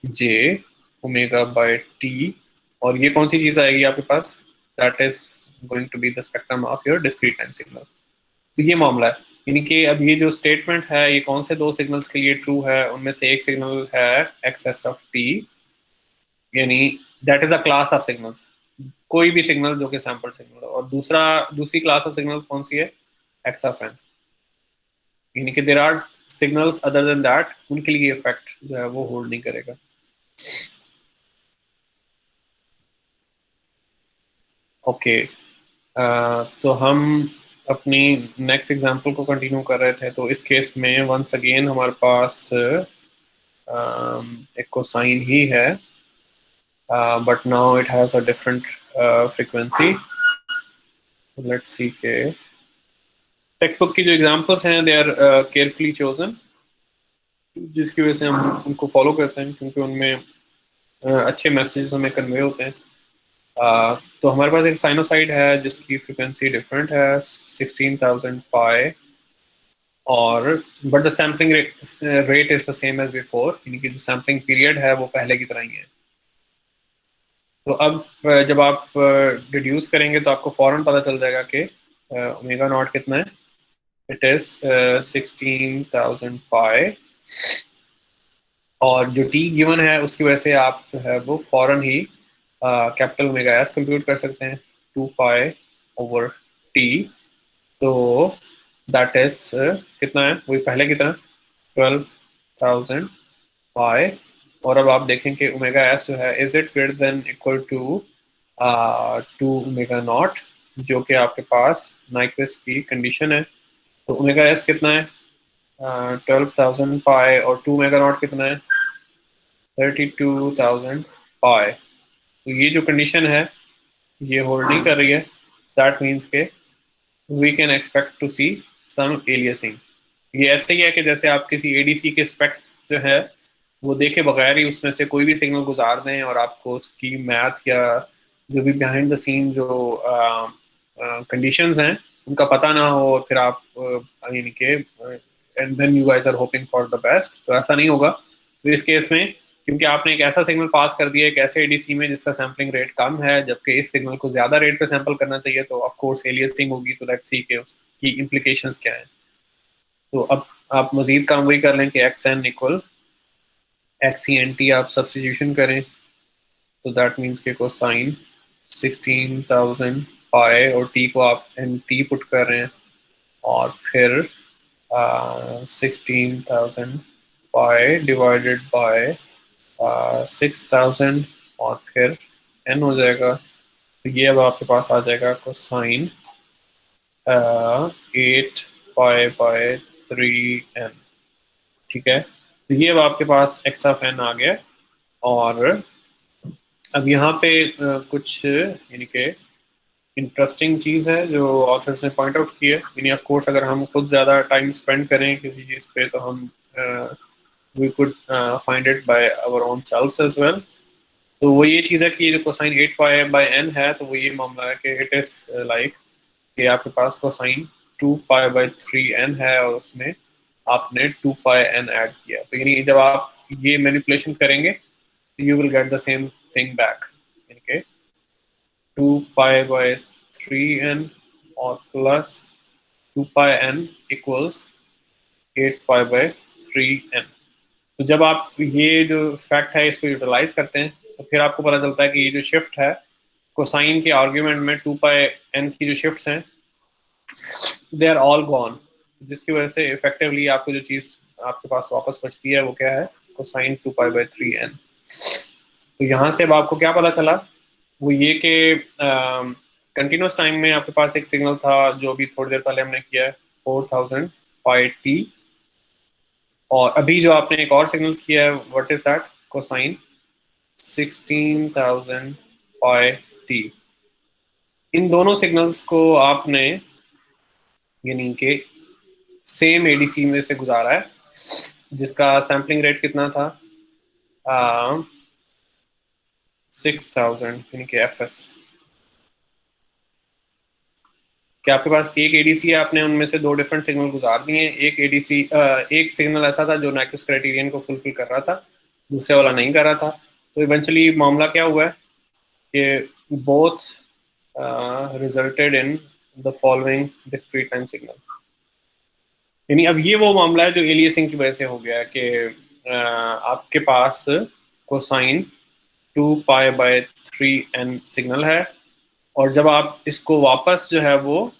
J omega by T. और ये कौन सी चीज़ आएगी आपके पास? That is going to be the spectrum of your discrete time signal. तो ये मामला है। यानी कि अब ये जो स्टेटमेंट है ये कौन से दो सिग्नल्स के लिए ट्रू है? उनमें से एक सिग्नल है एक्सेस ऑफ टी, यानी that is a class of signals, कोई भी सिग्नल जो कि सैंपल सिग्नल है। और दूसरी क्लास ऑफ सिग्नल कौन सी है? X of n. यानी कि there are signals other than that, उनके लिए इफेक्ट जो है वो होल्ड नहीं करेगा। ओके, तो हम अपनी नेक्स्ट एग्जांपल को कंटिन्यू कर रहे थे। तो इस केस में वंस अगेन हमारे पास एक कोसाइन ही है, but now it has a different frequency, let's see के टेक्स्ट बुक की जो एग्जांपल्स हैं दे आर केयरफुली चोजन, जिसकी वजह से हम उनको फॉलो करते हैं क्योंकि उनमें अच्छे मैसेजेस हमें कन्वे होते हैं। तो हमारे पास एक साइनोसाइड है जिसकी फ्रिक्वेंसी डिफरेंट है 16,000 पाई, और but the sampling rate is the same as before, यानी कि जो सैम्पलिंग पीरियड है वो पहले की तरह ही है। तो अब जब आप डिड्यूस करेंगे तो आपको फौरन पता चल जाएगा कि ओमेगा नॉट कितना है। इट इज 16,000 पाई, और जो टी गिवन है उसकी वजह से आप जो है वो फौरन ही कैपिटल ओमेगा एस कंप्यूट कर सकते हैं 2 पाई ओवर टी। तो दैट इज कितना है, वही पहले की तरह 12,000 पाई। और अब आप देखें कि ओमेगा एस जो है is it greater than equal to 2 omega naught, जो कि आपके पास नाइक्विस्ट की कंडीशन है। तो ओमेगा एस कितना है 12,000 पाई, और 2 ओमेगा नॉट कितना है 32,000 पाई। तो ये जो कंडीशन है ये होल्ड नहीं कर रही है। दैट मीन्स के we can expect to see some aliasing. ये ऐसे ही है कि जैसे आप किसी एडीसी के स्पेक्स जो है वो देखे बगैर ही उसमें से कोई भी सिग्नल गुजार दें, और आपको उसकी मैथ या जो भी बिहाइंड द सीन जो कंडीशंस हैं उनका पता ना हो, और फिर आप यानी कि and then you guys are hoping for the best. तो ऐसा नहीं होगा। तो इस केस में क्योंकि आपने एक ऐसा सिग्नल पास कर दिया एक ऐसे एडीसी में जिसका सैम्पलिंग रेट कम है, जबकि इस सिग्नल को ज्यादा रेट पे सैंपल करना चाहिए, तो ऑफ कोर्स एलियासिंग होगी। तो लेट्स सी के उसकी इम्प्लीकेशंस क्या है। तो अब आप मजीद काम वही कर लें कि x n equal x C N t आप सब्सटीट्यूशन करें, तो दैट मीन्स के कोसाइन 16,000 पाई और टी को आप एन टी पुट कर रहे हैं, और फिर 16,000 पाई डिवाइडेड बाय 6,000, और फिर एन हो जाएगा। तो ये अब आपके पास आ जाएगा कोसाइन 8 पाई बाय 3n। ठीक है, तो ये अब आपके पास एक्स ऑफ एन आ गया। और अब यहाँ पे कुछ यानी कि इंटरेस्टिंग चीज़ है जो ऑथर्स ने पॉइंट आउट की है। यानी ऑफ कोर्स अगर हम खुद ज़्यादा टाइम स्पेंड करें किसी चीज़ पे तो हम we could find it by our own selves as well. तो वो ये चीज़ है कि जो कोसाइन 8 पाई बाय एन है, तो वो ये मामला है कि इट इज़ लाइक कि आपके पास कोसाइन 2 पाई बाय 3n है, और उसमें आपने 2 पाई n ऐड किया। तो यानी जब आप ये मैनिपुलेशन करेंगे तो you will gate the same thing back, यानी कि 2 पाई बाय 3n और plus 2 pi n equals 8 pi by 3n। तो जब आप ये जो फैक्ट है इसको यूटिलाइज करते हैं तो फिर आपको पता चलता है कि ये जो शिफ्ट है कोसाइन के आर्ग्यूमेंट में 2 पाई n की जो शिफ्ट्स हैं दे आर ऑल गॉन, जिसकी वजह से इफेक्टिवली आपको जो चीज़ आपके पास वापस बचती है वो क्या है कोसाइन 2 पाई बाय 3n। तो यहाँ से अब आपको क्या पता चला, वो ये कि कंटिन्यूस टाइम में आपके पास एक सिग्नल था जो अभी थोड़ी देर पहले हमने किया है 4,000 पाई टी, और अभी जो आपने एक और सिग्नल किया है what is that cosine 16,000 pi T. इन दोनों सिग्नल्स को आपने यानी कि सेम एडीसी में से गुजारा है जिसका सैम्पलिंग रेट कितना था 6,000 यानी कि एफ एस। क्या आपके पास एक एडीसी है, आपने उनमें से दो डिफरेंट सिग्नल गुजार दिए हैं। एक एडीसी एक सिग्नल ऐसा था जो नाइक्विस्ट क्राइटेरियन को फुलफिल कर रहा था, दूसरे वाला नहीं कर रहा था। तो इवेंचुअली मामला क्या हुआ है कि both resulted in the following discrete time signal. यानी अब ये वो मामला है जो एलियासिंग की वजह से हो गया है कि आपके पास cosine 2 pi by 3n signal है, और जब आप इसको वापस जो है वो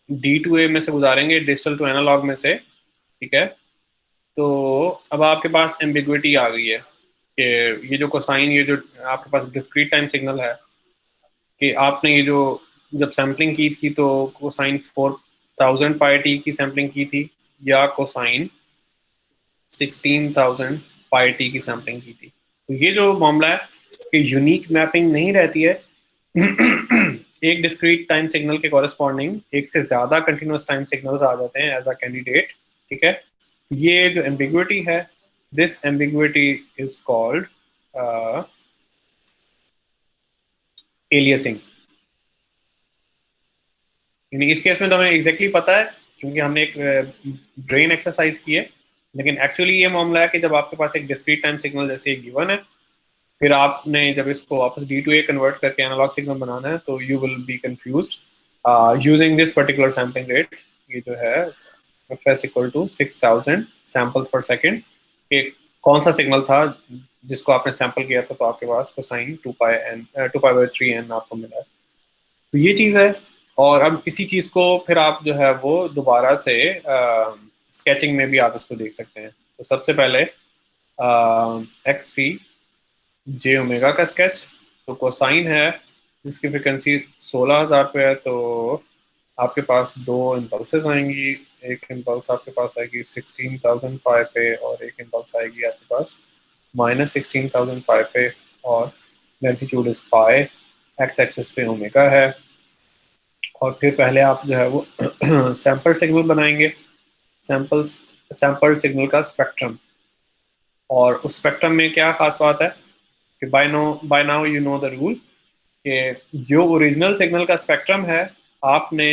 D2A में से गुजारेंगे डिजिटल टू एनालॉग में से, ठीक है, तो अब आपके पास एम्बिग्विटी आ गई है कि ये जो कोसाइन ये जो आपके पास डिस्क्रीट टाइम सिग्नल है कि आपने ये जो जब सैम्पलिंग की थी तो कोसाइन 4,000 पाई टी की सैम्पलिंग की थी या कोसाइन 16,000 पाई टी की सैम्पलिंग की थी। तो ये जो मामला है कि यूनिक मैपिंग नहीं रहती है एक डिस्क्रीट टाइम सिग्नल के कॉरेस्पॉन्डिंग एक से ज्यादा कंटिन्यूस टाइम सिग्नल्स आ जाते हैं एज अ कैंडिडेट, ठीक है। ये जो एम्बिग्विटी है, this ambiguity is called aliasing. यानी इस केस में तो हमें एग्जैक्टली पता है क्योंकि हमने एक ब्रेन एक्सरसाइज की है, लेकिन एक्चुअली ये मामला है कि जब आपके पास एक डिस्क्रीट टाइम सिग्नल जैसे एक गिवन है, फिर आपने जब इसको वापस डी टू ए कन्वर्ट करके एनालॉग सिग्नल बनाना है, तो you will be confused using this particular sampling rate. ये जो है fs इक्वल टू 6000 सैंपल्स पर सेकेंड, कि कौन सा सिग्नल था जिसको आपने सैंपल किया था, तो आपके पास कोसाइन 2 पाई/3n आपको मिला है। तो ये चीज़ है। और अब इसी चीज़ को फिर आप जो है वो दोबारा से स्केचिंग में भी आप इसको देख सकते हैं। तो सबसे पहले एक्स सी जे ओमेगा का स्केच, तो कोसाइन है जिसकी फ्रिक्वेंसी 16,000 पे है, तो आपके पास दो इम्पल्सेस आएंगी। एक इम्पल्स आपके पास आएगी 16,000 पाई पे, और एक इम्पल्स आएगी आपके पास -16,000 पाई पे, और latitude is pi, x axis पे ओमेगा है। और फिर पहले आप जो है वो सैंपल सिग्नल बनाएंगे, सैंपल्स सैंपल सिग्नल का स्पेक्ट्रम। और उस स्पेक्ट्रम में क्या खास बात है कि by now you know the rule कि जो ओरिजिनल सिग्नल का स्पेक्ट्रम है, आपने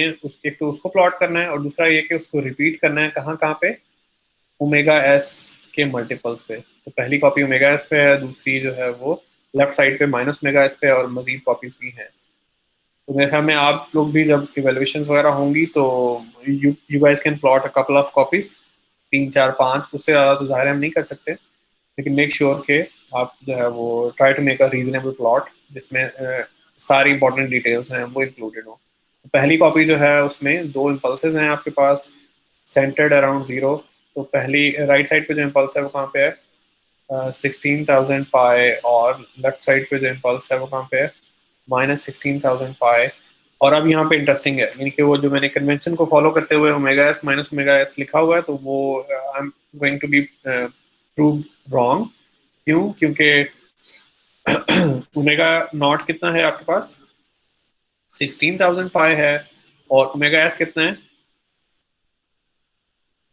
एक तो उसको प्लॉट करना है, और दूसरा ये कि उसको रिपीट करना है कहाँ कहाँ पे, ओमेगा एस के मल्टीपल्स पे। तो पहली कॉपी ओमेगा एस पे है, दूसरी जो है वो लेफ्ट साइड पे माइनस ओमेगा एस पे, और मजीद कॉपीज भी हैं। तो मेरे ख्याल में आप लोग भी जब इवेल्युएशन वगैरह होंगी तो you guys can plot a couple of copies, 3 4 5, उससे ज़्यादा तो ज़ाहिर हम नहीं कर सकते, लेकिन मेक श्योर के आप जो है वो try to make a reasonable plot जिसमें सारी इंपॉर्टेंट डिटेल्स हैं वो इंक्लूडेड हो। तो पहली कॉपी जो है उसमें दो इम्पल्सेस हैं आपके पास, सेंटर्ड अराउंड जीरो। तो पहली राइट साइड पे जो इम्पल्स है वो कहाँ पे है, 16,000 पाई, और लेफ्ट साइड पे जो इम्पल्स है वो कहाँ पे है, -16,000 पाई। और अब यहाँ पे इंटरेस्टिंग है, यानी कि वो जो मैंने कन्वेंशन को फॉलो करते हुए omega S minus omega s लिखा हुआ है, तो वो I am going to be prove wrong. क्यों? क्योंकि ओमेगा नॉट कितना है आपके पास, 16,000 पाई है, और ओमेगा एस कितना है,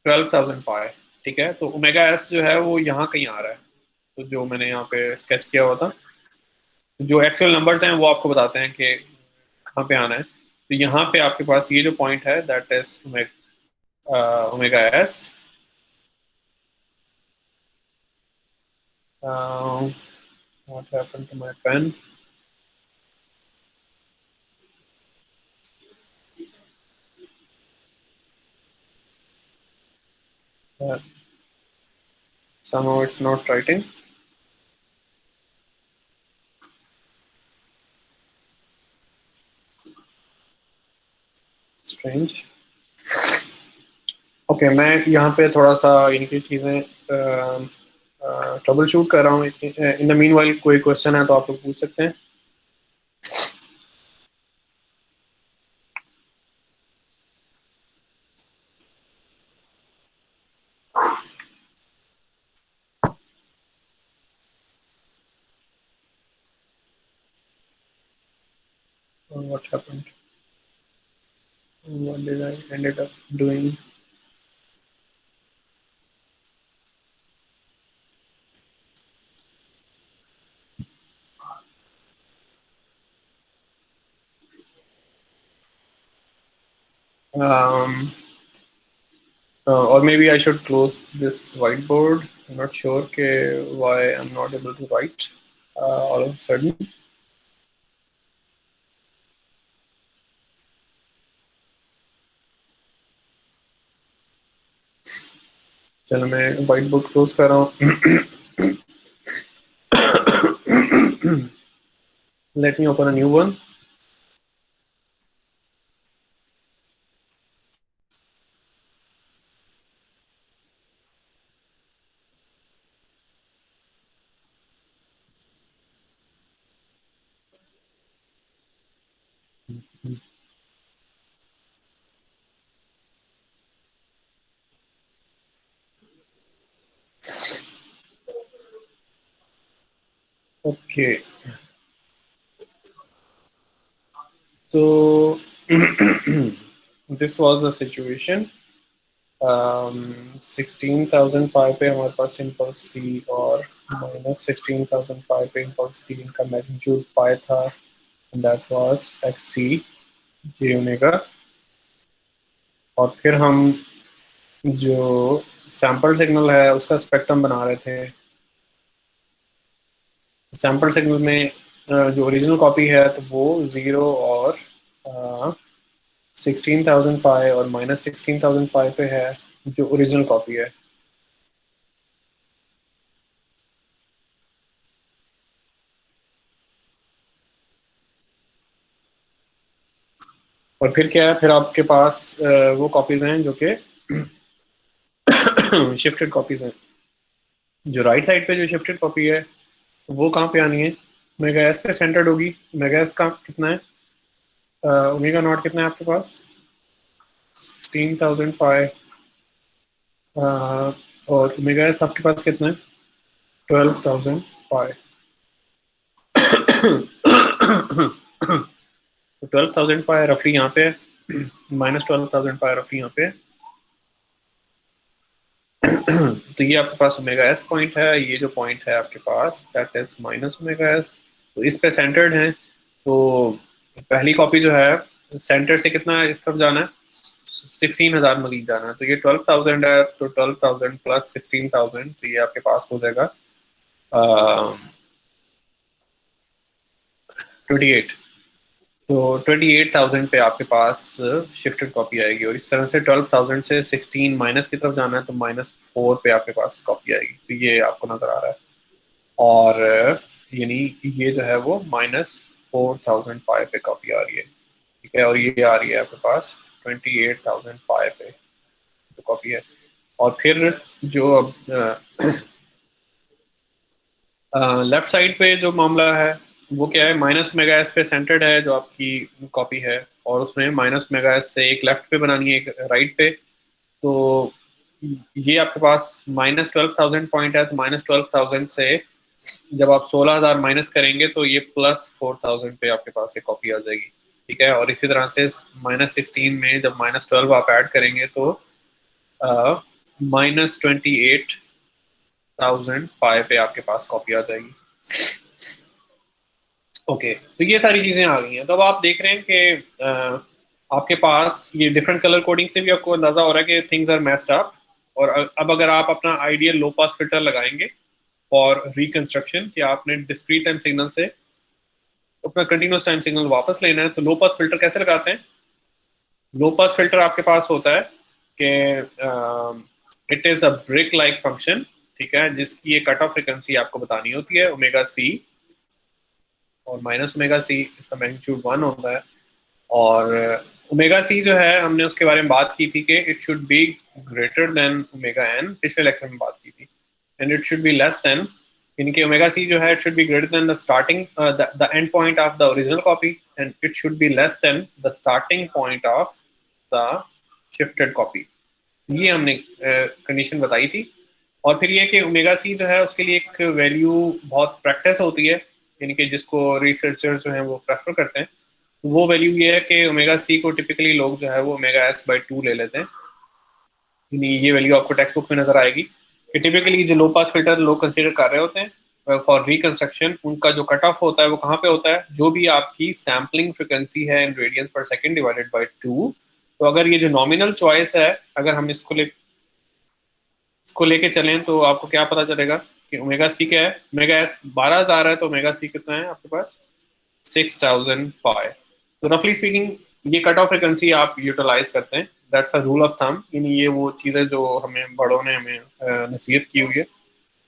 12,000 पाई। ठीक है, तो ओमेगा एस जो है वो यहाँ कहीं आ रहा है, तो जो मैंने यहाँ पे स्केच किया हुआ था, जो एक्चुअल नंबर्स हैं वो आपको बताते हैं कि कहाँ पे आना है। तो यहाँ पे आपके पास ये जो पॉइंट है that is omega S. What happened to my pen? Somehow it's not writing. Strange. Okay, मैं यहाँ पे थोड़ा सा इनकी चीज़ें ट्रबल शूट कर रहा हूँ। इन द मीन वाइल कोई क्वेश्चन है तो आप लोग पूछ सकते हैं। What happened? What did I ended up doing? Um, or maybe I should close this whiteboard. I'm not sure why I'm not able to write all of a sudden. चलो मैं व्हाइट बोर्ड क्लोज कर रहा हूँ। Let me open a new one. Okay. तो this was the situation. 16,000 pi पे हमारे पास impulse थी और -16,000 पे इम्पल्स थी। इनका मैग्नीट्यूड पाई था, that was XC J omega. और फिर हम जो सैंपल सिग्नल है उसका स्पेक्ट्रम बना रहे थे। सैंपल सिग्नल में जो ओरिजिनल कॉपी है तो वो 0 और 16,000 पाई और -16,000 पाई पे है जो ओरिजिनल कॉपी है। और फिर क्या है, फिर आपके पास वो कॉपीज हैं जो कि शिफ्टेड कॉपीज हैं। जो राइट साइड पे जो शिफ्टेड कॉपी है वो कहाँ पे आनी है, ओमेगा एस पे सेंटर्ड होगी। ओमेगा एस का कितना है, ओमेगा नॉट कितना है आपके पास 16,000 पाई, और ओमेगा एस आपके पास कितना है 12,000 पाई। तो 12,000 पाई रफली यहाँ पे है, -12,000 पाई रफली यहाँ पे है। तो ये आपके पास ओमेगा एस पॉइंट है, ये जो पॉइंट है आपके पास that is minus omega S. तो इस पे सेंटर्ड है। तो पहली कॉपी जो है सेंटर से कितना इस तरफ जाना है 16,000 मजीद जाना है। तो ये 12,000 है, तो 12,000 प्लस 16,000, तो ये आपके पास हो जाएगा 28। तो 28,000 पे आपके पास शिफ्टेड कॉपी आएगी। और इस तरह से 12,000 से 16 माइनस की तरफ जाना है तो -4 पे आपके पास कॉपी आएगी। तो ये आपको नजर आ रहा है। और यानी ये जो है वो -4,000 पाई पे कॉपी आ रही है, ठीक है। और ये आ रही है आपके पास 28,000 पाई पे जो कॉपी है। और फिर जो अब लेफ्ट साइड पे जो मामला है वो क्या है, -मेगा एस पे सेंटर्ड है जो आपकी कॉपी है, और उसमें -मेगा एस से एक लेफ्ट पे बनानी है एक राइट पे। तो ये आपके पास -12,000 पॉइंट है, तो -12,000 से जब आप 16,000 माइनस करेंगे तो ये +4,000 पे आपके पास एक कॉपी आ जाएगी, ठीक है। और इसी तरह से -16 में जब -12 आप ऐड करेंगे तो -28,000 पाई पे आपके पास कॉपी आ जाएगी। ओके, तो ये सारी चीजें आ गई हैं। तो अब आप देख रहे हैं कि आपके पास ये डिफरेंट कलर कोडिंग से भी आपको अंदाजा हो रहा है कि थिंग्स आर मेस्ड अप। और अब अगर आप अपना आइडियल लो पास फिल्टर लगाएंगे और रिकंस्ट्रक्शन कि आपने डिस्क्रीट टाइम सिग्नल से अपना कंटिन्यूस टाइम सिग्नल वापस लेना है, तो लो पास फिल्टर कैसे लगाते हैं। लो पास फिल्टर आपके पास होता है कि it is a brick like function, ठीक है, जिसकी एक कट ऑफ फ्रिक्वेंसी आपको बतानी होती है ओमेगा सी और -ओमेगा सी, इसका मैग्नीट्यूड 1 होता है। और ओमेगा सी जो है हमने उसके बारे में बात की थी कि it should be greater than omega n, पिछले लेक्चर में बात की थी। And it should be less than, यानी कि ओमेगा सी जो है it should be greater than the starting the end point of the original copy, and it should be less than the starting point of the shifted copy. ये हमने condition बताई थी। और फिर ये कि ओमेगा सी जो है उसके लिए एक वैल्यू बहुत प्रैक्टिस होती है, यानी कि जिसको रिसर्चर्स जो हैं वो प्रेफर करते हैं। वो वैल्यू ये है कि ओमेगा सी को टिपिकली लोग जो है वो ओमेगा एस बाई 2 ले लेते हैं। यानी ये वैल्यू आपको टेक्स्ट बुक में नजर आएगी कि टिपिकली जो लो पास फिल्टर लोग कंसीडर कर रहे होते हैं फॉर रिकंस्ट्रक्शन, उनका जो कट ऑफ होता है वो कहाँ पे होता है, जो भी आपकी सैम्पलिंग फ्रिक्वेंसी है इन रेडियंस पर सेकेंड डिवाइडेड बाई 2। तो अगर ये जो नॉमिनल चॉइस है, अगर हम इसको लेके चलें तो आपको क्या पता चलेगा कि ओमेगा सी क्या है। ओमेगा एस 12,000 है तो ओमेगा सी कितना है आपके पास 6,000 पाई। तो रफली स्पीकिंग ये कट ऑफ फ्रिक्वेंसी आप यूटिलाइज करते हैं, that's a rule of thumb. यानी ये वो चीज़ें जो हमें बड़ों ने हमें नसीहत की हुई है।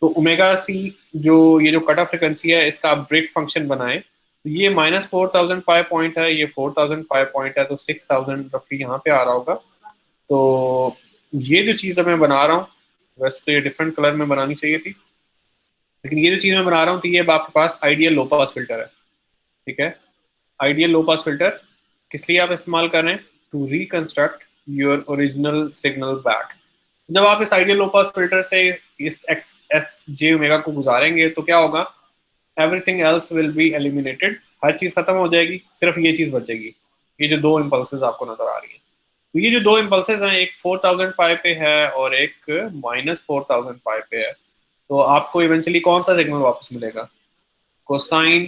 तो ओमेगा सी जो ये जो कट ऑफ फ्रिक्वेंसी है इसका आप ब्रेक फंक्शन बनाएं। तो ये -4,000 पाई पॉइंट है, ये 4,000 पाई पॉइंट है, तो 6,000 रफली यहाँ पे आ रहा होगा। तो ये जो चीज़ मैं बना रहा हूँ, वैसे तो ये डिफरेंट कलर में बनानी चाहिए थी, लेकिन ये जो चीज़ मैं बना रहा हूँ तो ये आपके पास आइडियल लो पास फिल्टर है, ठीक है। आइडियल लो पास फिल्टर किस लिए आप इस्तेमाल कर रहे हैं, to reconstruct your original signal back. जब आप इस आइडियल लो पास फिल्टर से इस एक्स एस जे ओमेगा को गुजारेंगे तो क्या होगा, everything else will be eliminated, हर चीज़ खत्म हो जाएगी, सिर्फ ये चीज़ बचेगी। ये जो दो इम्पल्सेस आपको नजर आ रही है, तो ये जो दो इम्पल्सेस हैं, एक 4000 पाई पे है और एक -4000 पाई पे है, तो आपको इवेंचुअली कौन सा सिग्नल वापस मिलेगा? Cosine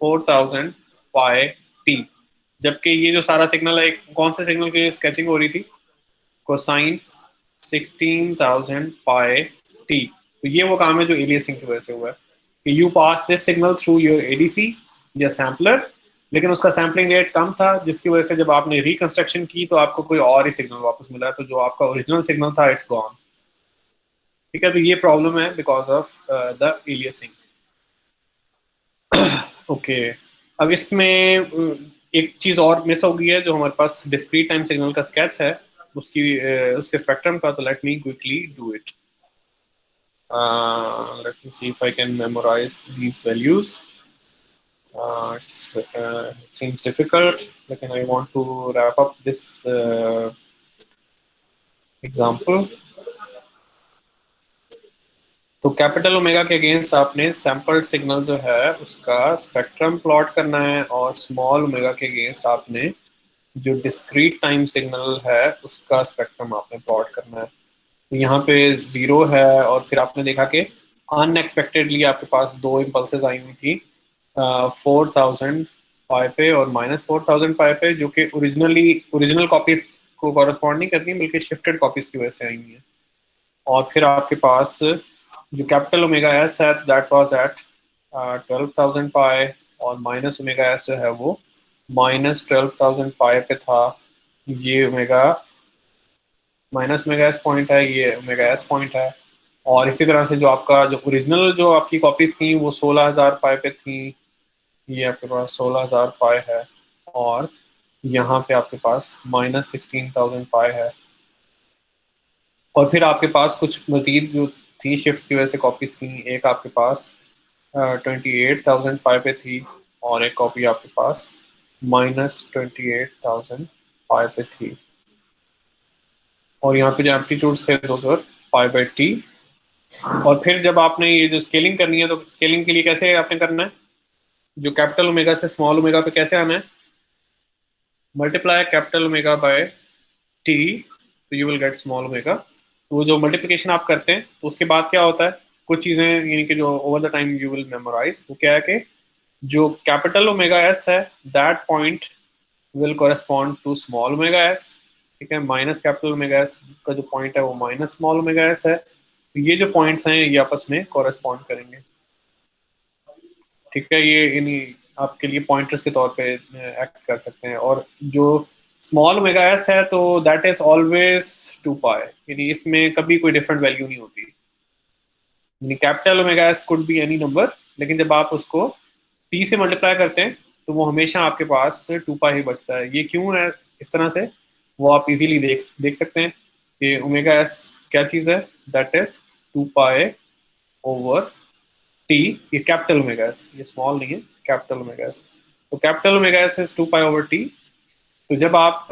4000 pi T. जबकि ये जो सारा सिग्नल है, कौन से सिग्नल की स्केचिंग हो रही थी? Cosine 16000 pi T. तो ये वो काम है जो एलियासिंग की वजह से हुआ है कि you pass this signal through your ADC या सैम्पलर, लेकिन उसका सैम्पलिंग रेट कम था, जिसकी वजह से जब आपने रिकंस्ट्रक्शन की तो आपको कोई और ही सिग्नल वापस मिला, तो जो आपका ओरिजिनल सिग्नल था इट्स गॉन। ठीक है, तो ये प्रॉब्लम है because of the aliasing. Okay, अब इसमें एक चीज और मिस हो गई है, जो हमारे पास डिस्क्रीट टाइम सिग्नल का स्केच है उसकी उसके स्पेक्ट्रम का, तो let me quickly do it. Let me see if I can memorize these values. It seems difficult, लेकिन I want to wrap up this example. तो कैपिटल ओमेगा के against आपने सैम्पल्ड सिग्नल जो है उसका स्पेक्ट्रम प्लॉट करना है, और स्मॉल ओमेगा के अगेंस्ट आपने जो डिस्क्रीट टाइम सिग्नल है उसका स्पेक्ट्रम आपने प्लॉट करना है। तो यहाँ पे 0 है, और फिर आपने देखा कि अनएक्सपेक्टेडली आपके पास दो इम्पल्सेस आई हुई थी 4000 पाई पे और -4000 पाई पे, जो कि ओरिजिनल कॉपीज को कॉरेस्पॉन्ड नहीं करती बल्कि शिफ्टेड कॉपीज की वजह से आई हुई है। और फिर आपके पास जो कैपिटल ओमेगा एस है दैट वाज एट 12000 पाई, और माइनस ओमेगा एस जो है वो -12000 पाई पे था। ये omega minus omega S point है, ये ओमेगा एस पॉइंट है। और इसी तरह से जो आपका जो ओरिजिनल जो आपकी कॉपीज थी वो 16000 पाई पे थी, ये आपके पास 16000 पाई है, और यहाँ पे आपके पास -16000 पाई है। और फिर आपके पास कुछ मजीद जो थी शिफ्ट की वजह से कॉपीज थी, एक आपके पास 28000 पाई पे थी, और एक कॉपी आपके पास -28000 पाई पे थी। और यहाँ पे जो एम्पलीट्यूड्स थे दोस्त पाई बाई टी। और फिर जब आपने ये जो स्केलिंग करनी है, तो स्केलिंग के लिए कैसे आपने करना है? जो कैपिटल ओमेगा से स्मॉल ओमेगा पे कैसे आना है? Multiply capital omega by T, तो you will get small omega. तो वो जो मल्टीप्लिकेशन आप करते हैं तो उसके बाद क्या होता है, कुछ चीज़ें यानी कि जो over the time you will memorize, वो क्या है कि जो कैपिटल ओमेगा एस है that point will correspond to small omega s. ठीक है, माइनस कैपिटल ओमेगा एस का जो पॉइंट है वो माइनस स्मॉल ओमेगा एस है। तो ये जो पॉइंट्स हैं ये आपस में कॉरेस्पॉन्ड करेंगे। ठीक है, ये यानी आपके लिए पॉइंटर्स के तौर पे एक्ट कर सकते हैं। और जो स्मॉल ओमेगा एस है तो दैट इज ऑलवेज 2 पाई, यानी इसमें कभी कोई डिफरेंट वैल्यू नहीं होती। यानी capital omega S could be any number, लेकिन जब आप उसको टी से मल्टीप्लाई करते हैं तो वो हमेशा आपके पास 2 पाई ही बचता है। ये क्यों है इस तरह से, वो आप इजीली देख सकते हैं कि ओमेगा एस क्या चीज़ है, that is 2 pi over T. ये कैपिटल ओमेगा एस, ये स्मॉल नहीं है, कैपिटल ओमेगा एस। तो capital omega s is 2 pi over T. तो जब आप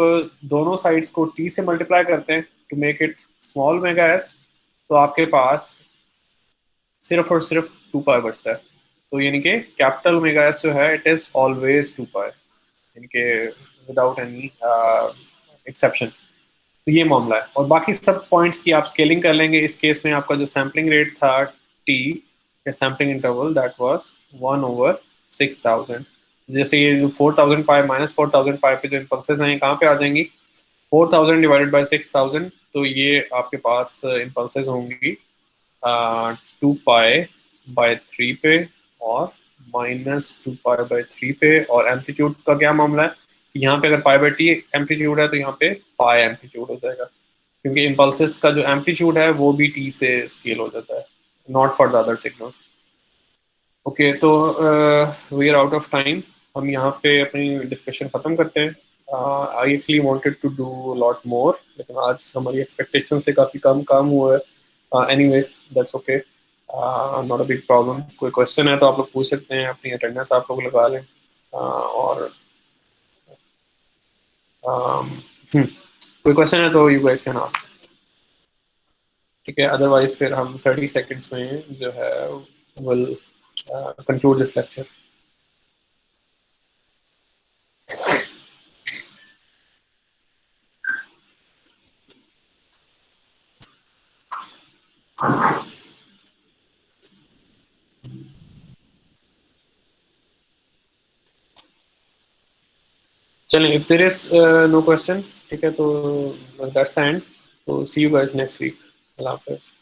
दोनों साइड्स को टी से मल्टीप्लाई करते हैं to make it small omega S, तो आपके पास सिर्फ और सिर्फ 2 पाई बचता है। तो यानी कि कैपिटल ओमेगा एस जो है इट इज ऑलवेज 2 पाई, यानी कि विदाउट एनी एक्सेप्शन। तो ये मामला है, और बाकी सब पॉइंट्स की आप स्केलिंग कर लेंगे। इस केस में आपका जो सैम्पलिंग रेट था टी या सैम्पलिंग इंटरवल दैट वाज 1/6000। जैसे ये जो 4000 पाई -4000 पाई पे जो इम्पल्सेस हैं कहाँ पे आ जाएंगी? 4000 डिवाइडेड बाई 6000, तो ये आपके पास इम्पल्सेस होंगी 2 पाई बाई 3 पे और -2 पाई बाई 3 पे। और एम्पलीट्यूड का क्या मामला है? यहाँ पे अगर पाई बाई टी एम्पलीट्यूड है तो यहाँ पे पाई एम्पलीट्यूड हो जाएगा, क्योंकि इम्पल्सेस का जो एम्पलीट्यूड है वो भी टी से स्केल हो जाता है, not for the other signals. Okay, तो we are out of time, हम यहाँ पे अपनी डिस्कशन ख़त्म करते हैं। I actually wanted to do lot more, लेकिन आज हमारी एक्सपेक्टेशन से काफ़ी कम काम हुआ है। Anyway that's okay, not a big problem. कोई क्वेश्चन है तो आप लोग पूछ सकते हैं, अपनी अटेंडेंस आप लोग लगा लें। और कोई क्वेश्चन है तो यू गाइस कैन आस्क। ठीक है, अदरवाइज फिर हम 30 सेकेंड्स में जो है विल कंक्लूड दिस लेक्चर। चलें, if there is no question, ठीक है, तो that's the end. So see you guys next week. Allah Hafiz.